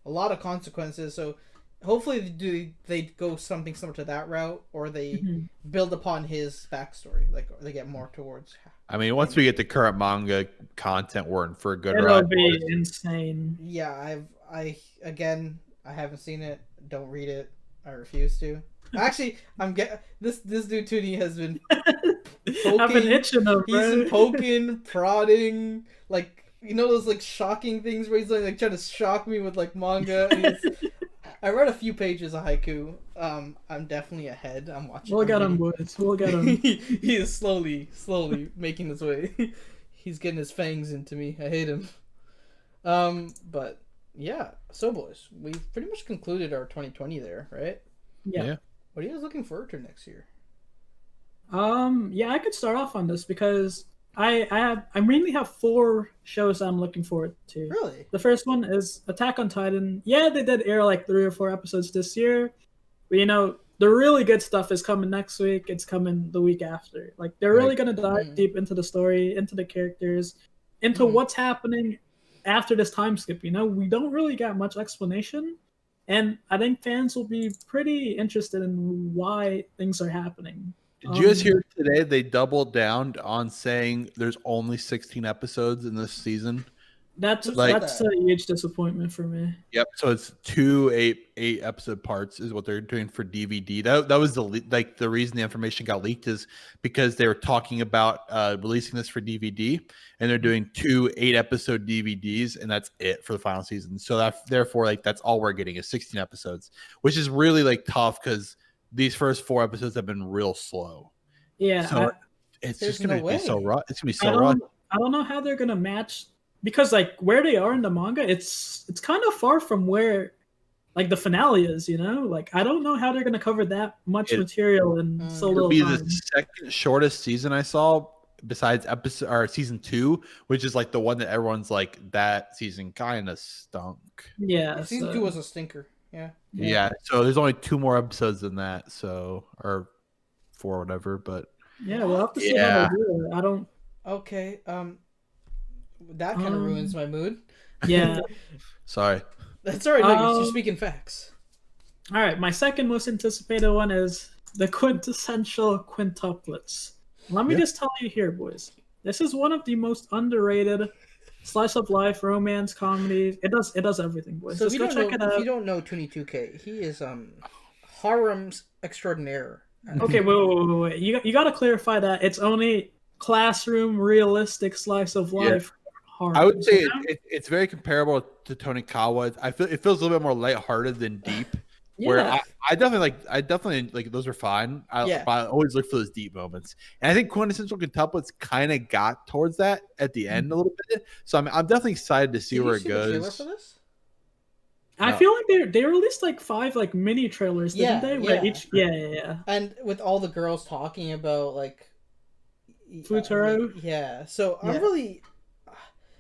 S2: a lot of consequences. So hopefully they go something similar to that route, or they
S1: Mhm.
S2: build upon his backstory, like they get more towards.
S3: I mean, once we get the current manga content, we're in for a good
S1: It'll
S3: ride.
S1: be
S3: boys.
S1: insane.
S2: Yeah, I haven't seen it. Don't read it. I refuse to. Actually, this dude Toonie has been
S1: I've been itching them,
S2: he's
S1: bro.
S2: been poking, prodding, like those like shocking things where he's like trying to shock me with like manga. And I read a few pages of haiku. I'm definitely ahead. I'm watching.
S1: We'll get him, boys. We'll get him.
S2: He is slowly making his way. He's getting his fangs into me. I hate him. But yeah. So boys, we've pretty much concluded our 2020 there, right?
S1: Yeah.
S2: What are you guys looking forward to next year?
S1: Yeah, I could start off on this because I mainly have 4 shows I'm looking forward to.
S2: Really?
S1: The first one is Attack on Titan. Yeah, they did air like 3 or 4 episodes this year, but the really good stuff is coming next week. It's coming the week after. Like they're really gonna dive deep into the story, into the characters, into what's happening after this time skip. We don't really get much explanation, and I think fans will be pretty interested in why things are happening.
S3: Did you guys hear today they doubled down on saying there's only 16 episodes in this season?
S1: That's
S3: Like-
S1: a huge disappointment for me.
S3: Yep. So it's 2 eight episode parts is what they're doing for DVD. That was the reason the information got leaked is because they were talking about releasing this for DVD, and they're doing 2 8-episode DVDs, and that's it for the final season. So therefore that's all we're getting is 16 episodes, which is really like tough because these first 4 episodes have been real slow.
S1: Yeah,
S3: So it's
S2: There's
S3: just gonna
S2: no
S3: be so
S2: way.
S3: rough. It's gonna be
S1: I
S3: so rough.
S1: don't know how they're gonna match because like where they are in the manga, it's kind of far from where like the finale is. Like I don't know how they're gonna cover that much
S3: It-
S1: material in so
S3: It'll
S1: little
S3: be
S1: time.
S3: the second shortest season I saw besides episode or season 2, which is like the one that everyone's like that season kind of stunk.
S1: Yeah,
S2: Season
S1: so-
S2: 2 was a stinker. Yeah.
S3: Yeah. So there's only 2 more episodes than that. So or 4 whatever. But
S1: Yeah, we'll have to see
S3: Yeah.
S1: how they do it. I don't.
S2: Okay. That kind of ruins my mood.
S1: Yeah.
S3: sorry.
S2: That's alright. No, you're
S1: Um,
S2: speaking facts.
S1: All right, my second most anticipated one is the quintessential quintuplets. Let me
S3: Yeah.
S1: just tell you here, boys. This is one of the most underrated slice of life romance comedies. It does everything, boys.
S2: So if
S1: Just
S2: you,
S1: go
S2: don't
S1: check it
S2: know, if you
S1: out.
S2: don't know 22K, he is harem's extraordinaire.
S1: Okay, wait. You got to clarify that it's only classroom realistic slice of life.
S3: I would say
S1: you know?
S3: it's very comparable to Tonikawa. I feel it feels a little bit more lighthearted than deep. Where
S1: Yeah.
S3: I definitely like those are fine.
S2: Yeah.
S3: But I always look for those deep moments, and I think quintessential quintuplets kind of got towards that at the end a little bit. So I'm definitely excited to see
S2: Did you
S3: where it
S2: see the trailer
S3: goes.
S2: for this?
S1: I
S3: No.
S1: feel like they released like 5 like mini trailers, didn't
S2: Yeah,
S1: they? Where
S2: yeah.
S1: each yeah.
S2: And with all the girls talking about like
S1: Futuro?
S2: yeah. So I'm
S1: Yeah.
S2: really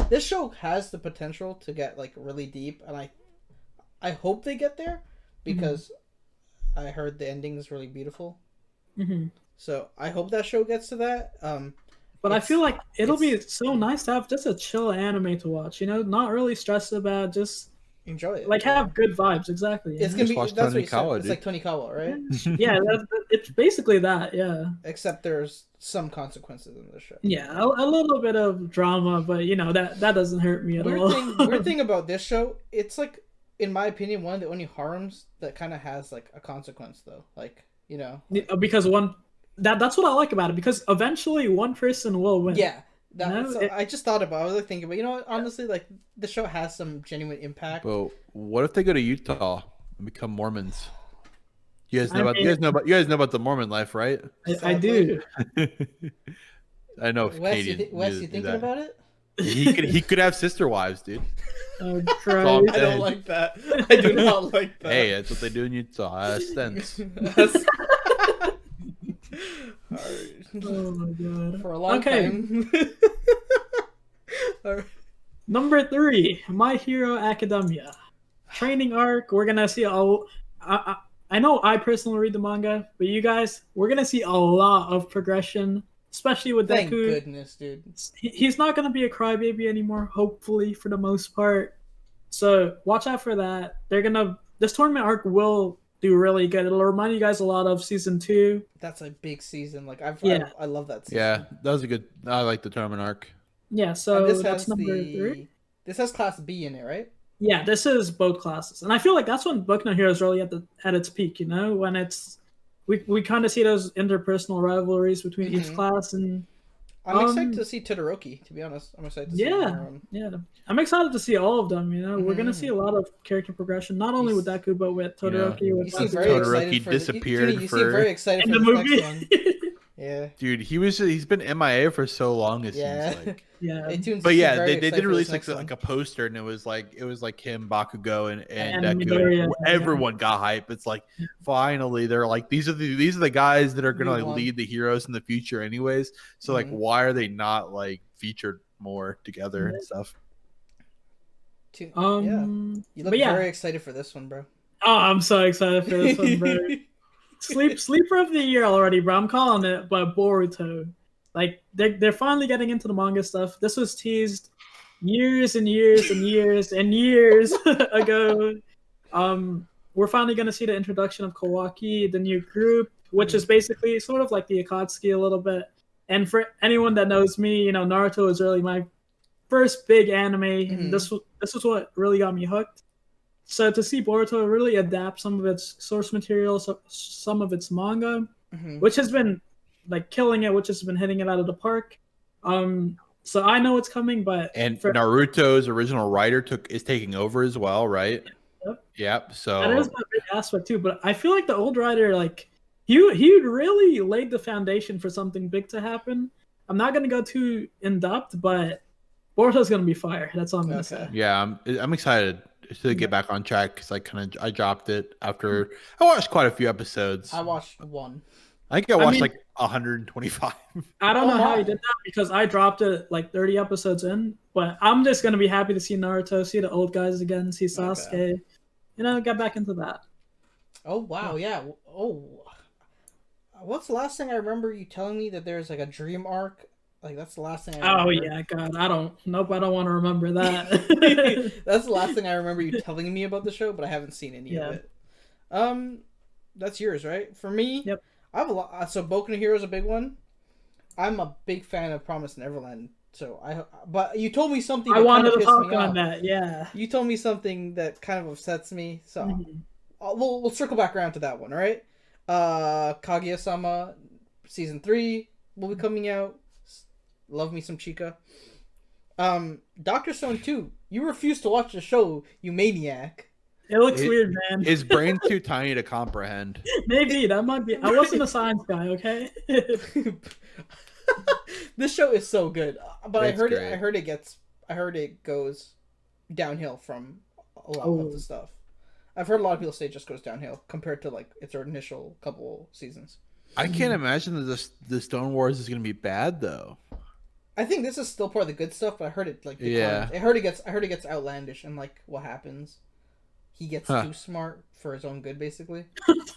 S2: this show has the potential to get like really deep, and I hope they get there because I heard the ending is really beautiful.
S1: hmm
S2: So I hope that show gets to that.
S1: But I
S2: It's-
S1: feel like it'll be
S2: it's-
S1: so nice to have just a chill anime to watch. Not really stressed about, just
S2: Enjoy it.
S1: like have good vibes. Exactly.
S2: It's
S1: yeah.
S2: gonna be
S3: watch
S2: that's what you said.
S3: Tonikawa,
S2: It's
S3: dude.
S2: like Tonikawa, right?
S1: Yeah, it's basically that. Yeah,
S2: Except there's some consequences in the show.
S1: yeah, a little bit of drama, but that doesn't hurt me at all.
S2: Weird thing about this show, it's like, in my opinion, one of the only harems that kind of has like a consequence, though. Like,
S1: because that's what I like about it. Because eventually one person will win.
S2: yeah.
S1: No,
S2: So I just thought about. I was like thinking, but what, honestly, like the show has some genuine impact.
S3: But what if they go to Utah and become Mormons? You guys know
S1: I
S3: about
S1: mean-
S3: you guys know about the Mormon life, right?
S1: I do.
S3: I know.
S2: Wes,
S3: Katie
S2: Wes,
S3: knew
S2: you thinking
S3: that.
S2: about it?
S3: He could have sister wives, dude.
S1: Oh,
S3: all
S1: Christ.
S3: I'm
S2: I don't
S3: saying.
S2: like that. I do not like that.
S3: Hey, that's what they do in Utah. That stinks.
S2: Alright.
S1: Oh my god.
S2: For a long
S1: Okay.
S2: time. Alright.
S1: Number 3, My Hero Academia. Training arc. We're gonna see I know I personally read the manga, but you guys, we're gonna see a lot of progression, especially with
S2: Thank
S1: Deku.
S2: goodness, dude.
S1: He's not gonna be a crybaby anymore, hopefully for the most part. So watch out for that. They're gonna this tournament arc will do really good. It'll remind you guys a lot of season 2.
S2: That's a big season. Like
S1: Yeah.
S2: I love that season.
S3: Yeah, that was a good. I like the tournament arc.
S1: Yeah,
S2: And
S1: so
S2: this
S1: that's
S2: has
S1: number 3.
S2: this has Class B in it, right?
S1: Yeah, this is both classes, and I feel like that's when Boku no Hero is really at its peak. You know, when it's we kind of see those interpersonal rivalries between each
S2: Mhm.
S1: class, and
S2: I'm excited to see Todoroki. To be honest, I'm excited to see
S1: yeah,
S2: more.
S1: yeah, I'm excited to see all of them. You know, we're gonna see a lot of character progression, not only with Deku but with Todoroki.
S3: Yeah.
S1: With
S2: You seem
S3: Sasuke.
S2: very
S3: Todoroki
S2: excited for
S3: disappeared
S2: you seem
S3: for-
S2: very excited
S1: in
S2: for
S1: the
S2: this
S1: movie.
S2: next one. Yeah.
S3: Dude, he's been MIA for so long. It
S2: Yeah.
S3: seems like.
S1: yeah,
S3: But yeah, they did release like a poster, and it was like him, Bakugo, and
S1: And
S3: Deku.
S1: Midoriya,
S3: And everyone got hype. It's like finally they're like these are the guys that are gonna
S2: New
S3: like
S2: one.
S3: lead the heroes in the future, anyways. So like,
S2: Mhm.
S3: why are they not like featured more together and stuff?
S2: yeah.
S1: um,
S2: You look
S1: but yeah.
S2: very excited for this one, bro.
S1: oh, I'm so excited for this one, bro. Sleeper of the year already, bro. I'm calling it, but Boruto. Like they're finally getting into the manga stuff. This was teased years and years and years and years ago. We're finally gonna see the introduction of Kawaki, the new group, which is basically sort of like the Akatsuki a little bit. And for anyone that knows me, you know, Naruto is really my first big anime. And this was what really got me hooked. So to see Boruto really adapt some of its source material, some of its manga, which has been like killing it, which has been hitting it out of the park. So I know it's coming, but
S3: Naruto's original writer is taking over as well, right?
S1: Yep.
S3: So
S1: that is a big aspect too. But I feel like the old writer, like he really laid the foundation for something big to happen. I'm not gonna go too in depth, but Boruto's gonna be fire. That's all I'm gonna say.
S3: Yeah, I'm excited to get back on track because I dropped it after I watched quite a few episodes.
S2: I watched one.
S3: I think I watched like 125.
S1: I don't know how he did that because I dropped it like 30 episodes in, but I'm just gonna be happy to see Naruto, see the old guys again, see Sasuke, you know, get back into that.
S2: Oh wow, yeah. Oh, what's the last thing I remember you telling me that there's like a dream arc? Like that's the last thing I remember.
S1: Oh yeah, God, I don't want to remember that.
S2: That's the last thing I remember you telling me about the show, but I haven't seen any of it. That's yours, right? For me,
S1: yep.
S2: I have a lot. So Boku no Hero is a big one. I'm a big fan of Promised Neverland. So but you told me something.
S1: I wanted to talk on that. Yeah.
S2: You told me something that kind of upsets me. So we'll circle back around to that one. All right. Kaguya-sama season 3 will be coming out. Love me some Chica. Dr. Stone 2. You refuse to watch the show, you maniac.
S1: It looks weird, man.
S3: His brain's too tiny to comprehend.
S1: Maybe that might be. I wasn't a science guy, okay?
S2: This show is so good, but
S3: It's great.
S2: I heard it goes downhill from a lot of the stuff. I've heard a lot of people say it just goes downhill compared to like its initial couple seasons.
S3: I can't imagine that the Stone Wars is going to be bad though.
S2: I think this is still part of the good stuff, but I heard it like declines.
S3: Yeah.
S2: I heard it gets outlandish and like what happens. He gets too smart for his own good, basically.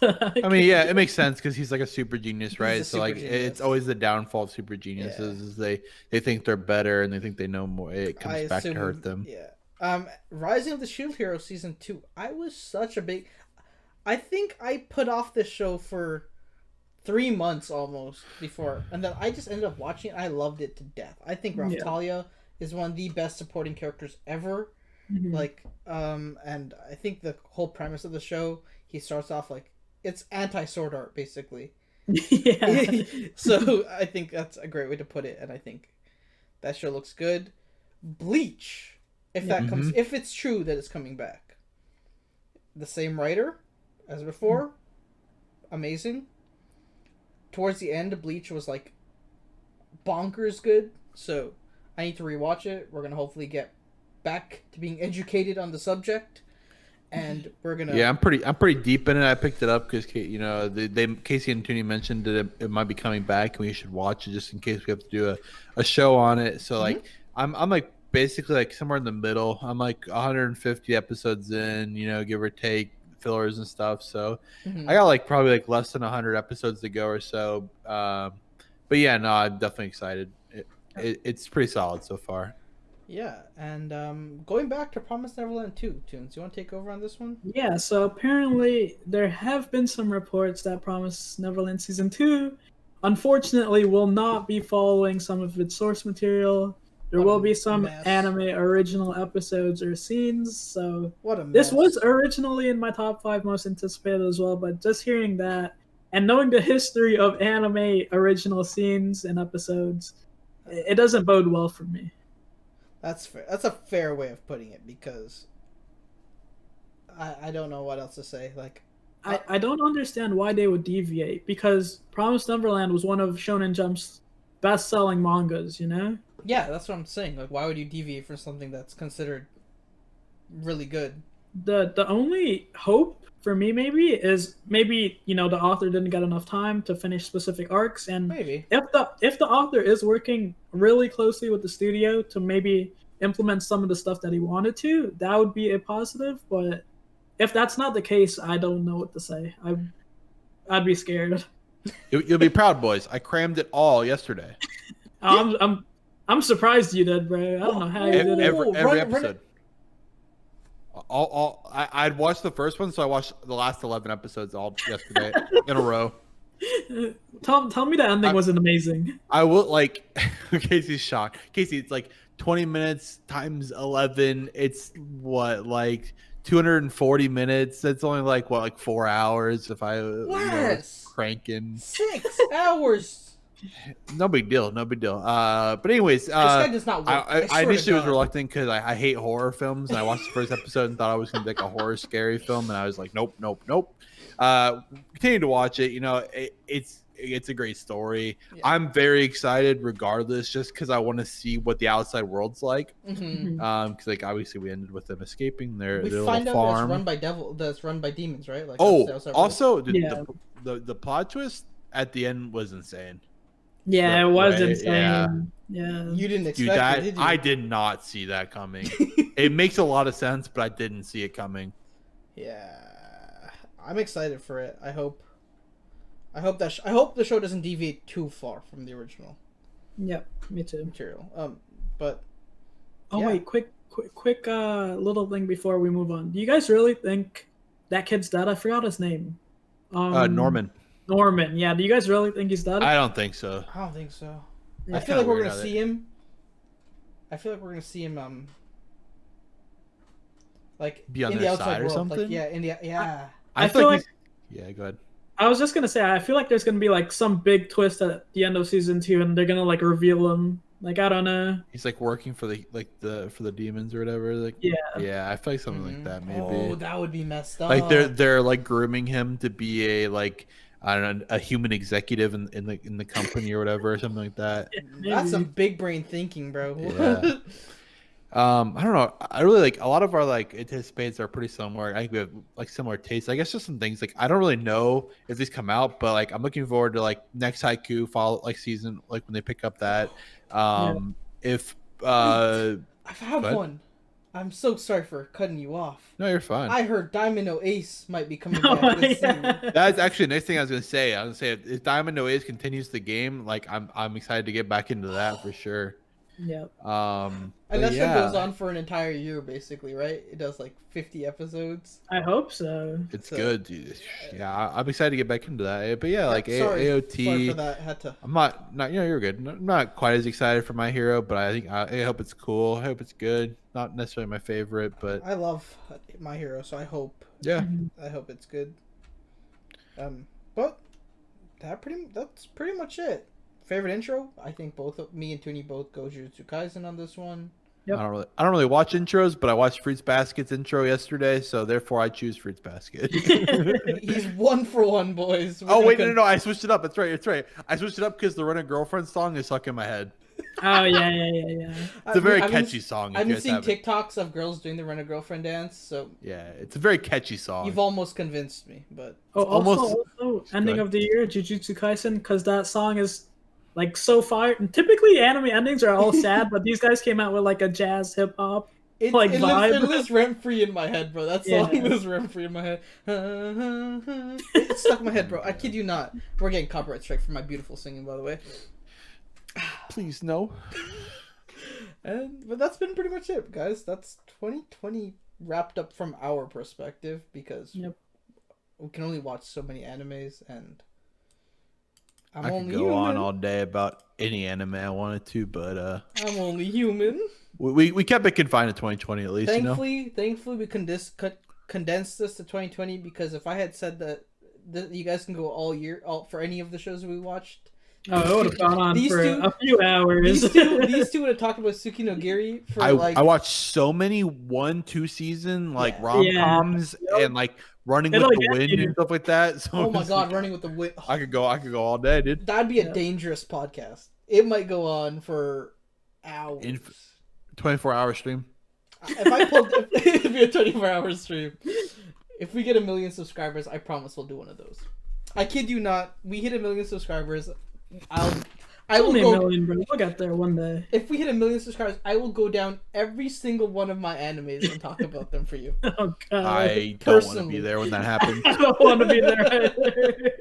S3: I mean, yeah, it makes sense because he's like a super genius, right? So like,
S2: genius.
S3: it's always the downfall of super geniuses is they think they're better and they think they know more. It comes back to hurt them.
S2: Yeah. Rising of the Shield Hero season 2. I was such a big. I think I put off this show for 3 months almost before, and then I just ended up watching it. I loved it to death. I think Raphtalia is one of the best supporting characters ever. Like, and I think the whole premise of the show, he starts off like it's anti-sword art basically.
S1: Yeah.
S2: So I think that's a great way to put it, and I think that show looks good. Bleach, if that comes, if it's true that it's coming back, the same writer as before, amazing. Towards the end, Bleach was like bonkers good, so I need to rewatch it. We're gonna hopefully get back to being educated on the subject, and we're gonna.
S3: Yeah, I'm pretty deep in it. I picked it up because Casey and Tooney mentioned that it might be coming back, and we should watch it just in case we have to do a show on it. So like, I'm like basically like somewhere in the middle. I'm like 150 episodes in, give or take fillers and stuff. So I got like probably like less than 100 episodes to go or so. But yeah, no, I'm definitely excited. It's pretty solid so far.
S2: Yeah, and going back to Promised Neverland 2, Tunes, you want to take over on this one?
S1: Yeah, so apparently there have been some reports that Promise Neverland Season 2 unfortunately will not be following some of its source material. There
S2: What a
S1: will be some
S2: mess.
S1: anime original episodes or scenes, so
S2: What a mess.
S1: this was originally in my top 5 most anticipated as well, but just hearing that and knowing the history of anime original scenes and episodes, it doesn't bode well for me.
S2: That's fair. That's a fair way of putting it because I don't know what else to say. Like,
S1: I don't understand why they would deviate because Promised Neverland was one of Shonen Jump's best-selling mangas, you know?
S2: yeah, that's what I'm saying. Like, why would you deviate from something that's considered really good?
S1: The only hope for me maybe is maybe, you know, the author didn't get enough time to finish specific arcs, and
S2: Maybe.
S1: if the author is working really closely with the studio to maybe implement some of the stuff that he wanted to, that would be a positive, but if that's not the case, I don't know what to say. I'd be scared.
S3: You'll be proud, boys. I crammed it all yesterday.
S1: I'm surprised you did, bro. I don't know how you did it.
S2: Run
S3: Every
S2: it-
S3: episode. I'd watched the first one, so I watched the last 11 episodes all yesterday in a row.
S1: Tell me the ending wasn't amazing.
S3: I will like Casey's shocked. Casey, it's like 20 minutes times 11. It's what, like 240 minutes. That's only like what, like 4 hours if I
S2: Yes.
S3: cranking.
S2: 6 hours.
S3: No big deal. No big deal. But anyways,
S2: This guy does not work.
S3: I
S2: swear to
S3: initially was
S2: God.
S3: reluctant because I hate horror films, and I watched the first episode and thought I was gonna be like a horror scary film, and I was like, nope. Continue to watch it. You know, it's a great story.
S2: Yeah.
S3: I'm very excited, regardless, just because I want to see what the outside world's like.
S2: Mhm.
S3: Because like obviously we ended with them escaping their
S2: We
S3: little
S2: find out
S3: farm.
S2: that's run by demons, right? Like,
S3: Oh,
S2: that's our-
S3: also
S1: Yeah.
S3: the plot twist at the end was insane.
S1: Yeah, it was
S3: Right,
S1: insane.
S3: yeah.
S1: Yeah.
S2: you didn't
S3: Dude,
S2: expect it, did you?
S3: I did not see that coming. It makes a lot of sense, but I didn't see it coming.
S2: Yeah, I'm excited for it. I hope I hope the show doesn't deviate too far from the original
S1: Yep, me too.
S2: material. But
S1: Oh
S2: yeah.
S1: wait, quick little thing before we move on. Do you guys really think that kid's dead? I forgot his name.
S3: Norman.
S1: Norman. Yeah. Do you guys really think he's dead?
S3: I don't think so.
S2: I don't think so.
S1: Yeah.
S2: I feel
S3: kinda
S2: like we're
S3: weird
S2: gonna
S3: how
S2: see him. I feel like we're gonna see him. Like
S3: Be on
S2: in the
S3: their
S2: outside
S3: side or
S2: world.
S3: something?
S2: Like, yeah, in the yeah.
S1: I feel like
S3: Yeah, go ahead.
S1: I was just gonna say I feel like there's gonna be like some big twist at the end of season 2, and they're gonna like reveal him. Like I don't know.
S3: He's like working for the demons or whatever. Like
S1: Yeah.
S3: I feel like something like that maybe.
S2: Oh, that would be messed up.
S3: Like they're like grooming him to be a like I don't know, a human executive in the company or whatever or something like that.
S2: That's some
S1: Maybe.
S2: big brain thinking, bro.
S3: Yeah. I don't know. I really like a lot of our like anticipates are pretty similar. I think we have like similar tastes. I guess just some things like I don't really know if these come out, but like I'm looking forward to like next Haiku fall like season like when they pick up that. If
S2: I have
S3: What?
S2: one. I'm so sorry for cutting you off.
S3: no, you're fine.
S2: I heard Diamond No Ace might be coming
S1: Oh,
S2: back this season.
S1: yeah.
S3: That's actually the next thing I was gonna say. I was gonna say if Diamond No Ace continues the game, like I'm excited to get back into that for sure.
S1: Yep.
S2: And
S3: but
S2: that
S3: yeah,
S2: show goes on for an entire year, basically, right? It does like 50 episodes.
S1: I hope so.
S3: It's
S2: So-
S3: good, dude. Yeah, I'm excited to get back into that. But yeah, like
S2: sorry for
S3: AOT.
S2: that. Had to.
S3: I'm not you're good. I'm not quite as excited for My Hero, but I think I hope it's cool. I hope it's good. Not necessarily my favorite, but
S2: I love My Hero, so I hope
S3: yeah.
S2: it's good. But that's pretty much it. Favorite intro? I think me and Toonie both go Jujutsu Kaisen on this one.
S1: Yep.
S3: I don't really watch intros, but I watched Fruits Basket's intro yesterday, so therefore I choose Fruits Basket.
S2: He's 1 for 1, boys.
S3: Oh wait, no, I switched it up. That's right. I switched it up because the Run a Girlfriend song is stuck in my head.
S1: Oh yeah.
S3: It's a very catchy song.
S2: I've
S3: If
S2: been
S3: you guys
S2: seeing
S3: haven't.
S2: TikToks of girls doing the Run a Girlfriend dance, so
S3: Yeah, it's a very catchy song.
S2: you've almost convinced me. But
S1: Oh,
S3: almost-
S1: also ending
S3: ahead.
S1: of the year, Jujutsu Kaisen, because that song is like so fire. And typically, anime endings are all sad, but these guys came out with like a jazz hip hop.
S2: it,
S1: Like
S2: it
S1: vibe.
S2: lives rent free in my head, bro. That song
S1: Yeah.
S2: lives rent free in my head. It's stuck in my head, bro. I kid you not. We're getting copyright strike for my beautiful singing, by the way.
S3: Please no.
S2: But that's been pretty much it, guys. That's 2020 wrapped up from our perspective because
S1: Yep.
S2: we can only watch so many animes, and I'm
S3: I could
S2: only
S3: go
S2: human.
S3: on all day about any anime I wanted to, but
S2: I'm only human.
S3: we kept it confined to 2020 at least.
S2: Thankfully, we condensed this to 2020 because if I had said that you guys can go all year for any of the shows we watched.
S1: Oh, it would have gone on
S2: These
S1: for
S2: two-
S1: a few hours.
S2: These two would have talked about Suki no Giri for
S3: I watched so many 1-2 season like
S2: Yeah.
S3: rom-coms and like Running
S1: It'll
S3: with the
S1: get
S3: Wind
S1: you.
S3: and stuff like that. So
S2: oh my
S3: it's
S2: god,
S3: like,
S2: Running with the Wind.
S3: I could go all day, dude.
S2: That'd be a
S1: Yeah.
S2: dangerous podcast. It might go on for hours.
S3: 24-hour stream.
S2: If I pulled, it'd be a 24-hour stream. If we get 1 million subscribers, I promise we'll do one of those. I kid you not. We hit 1 million subscribers. I will
S1: Only
S2: go.
S1: a million, bro. We'll get there one day.
S2: If we hit 1 million subscribers, I will go down every single one of my animes and talk about them for you.
S1: Oh god.
S3: I don't want to
S2: personally.
S3: be there when that happens.
S1: I don't want to be there either.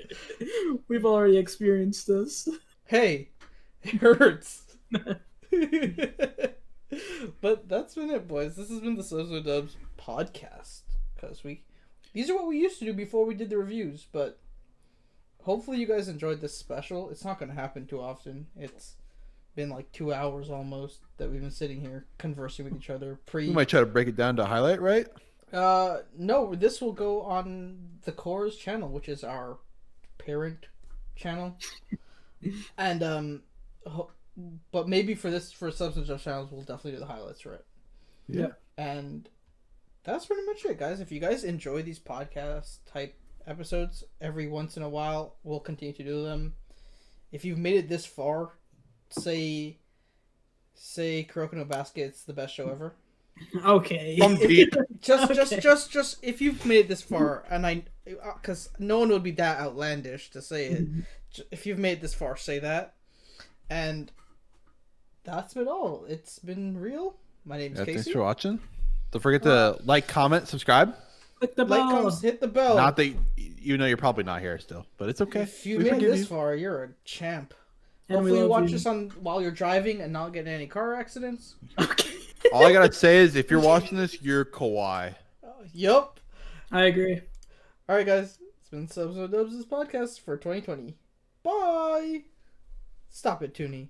S1: We've already experienced this.
S2: Hey, it hurts. But that's been it, boys. This has been the Sozo Dubs podcast. Because these are what we used to do before we did the reviews. But hopefully you guys enjoyed this special. It's not going to happen too often. It's been like 2 hours almost that we've been sitting here conversing with each other.
S3: We might try to break it down to highlight, right?
S2: No, this will go on the Core's channel, which is our parent channel. And but maybe for Substance of channels, we'll definitely do the highlights for it.
S1: Yeah.
S2: And that's pretty much it, guys. If you guys enjoy these podcast type episodes, every once in a while, we'll continue to do them. If you've made it this far, say Kuroko no Basket's the best show ever.
S1: Okay.
S3: From deep.
S2: Just if you've made it this far, and because no one would be that outlandish to say it. If you've made it this far, say that. And that's been all. It's been real. My name's
S3: Thanks
S2: Casey.
S3: for watching. Don't forget to like, comment, subscribe.
S1: Click the bell.
S2: Hit the bell.
S3: Not that even though you're probably not here still, but it's okay.
S2: If you
S3: We
S2: made it
S3: forgive
S2: this
S3: you.
S2: far, you're a champ.
S1: And we
S2: Hopefully you
S1: love
S2: watch
S1: you.
S2: this while you're driving and not get in any car accidents.
S1: Okay.
S3: All I gotta say is, if you're watching this, you're Kawhi.
S2: Yup.
S1: I agree.
S2: All right, guys. It's been Subs Dubs' podcast for 2020. Bye. Stop it, Toonie.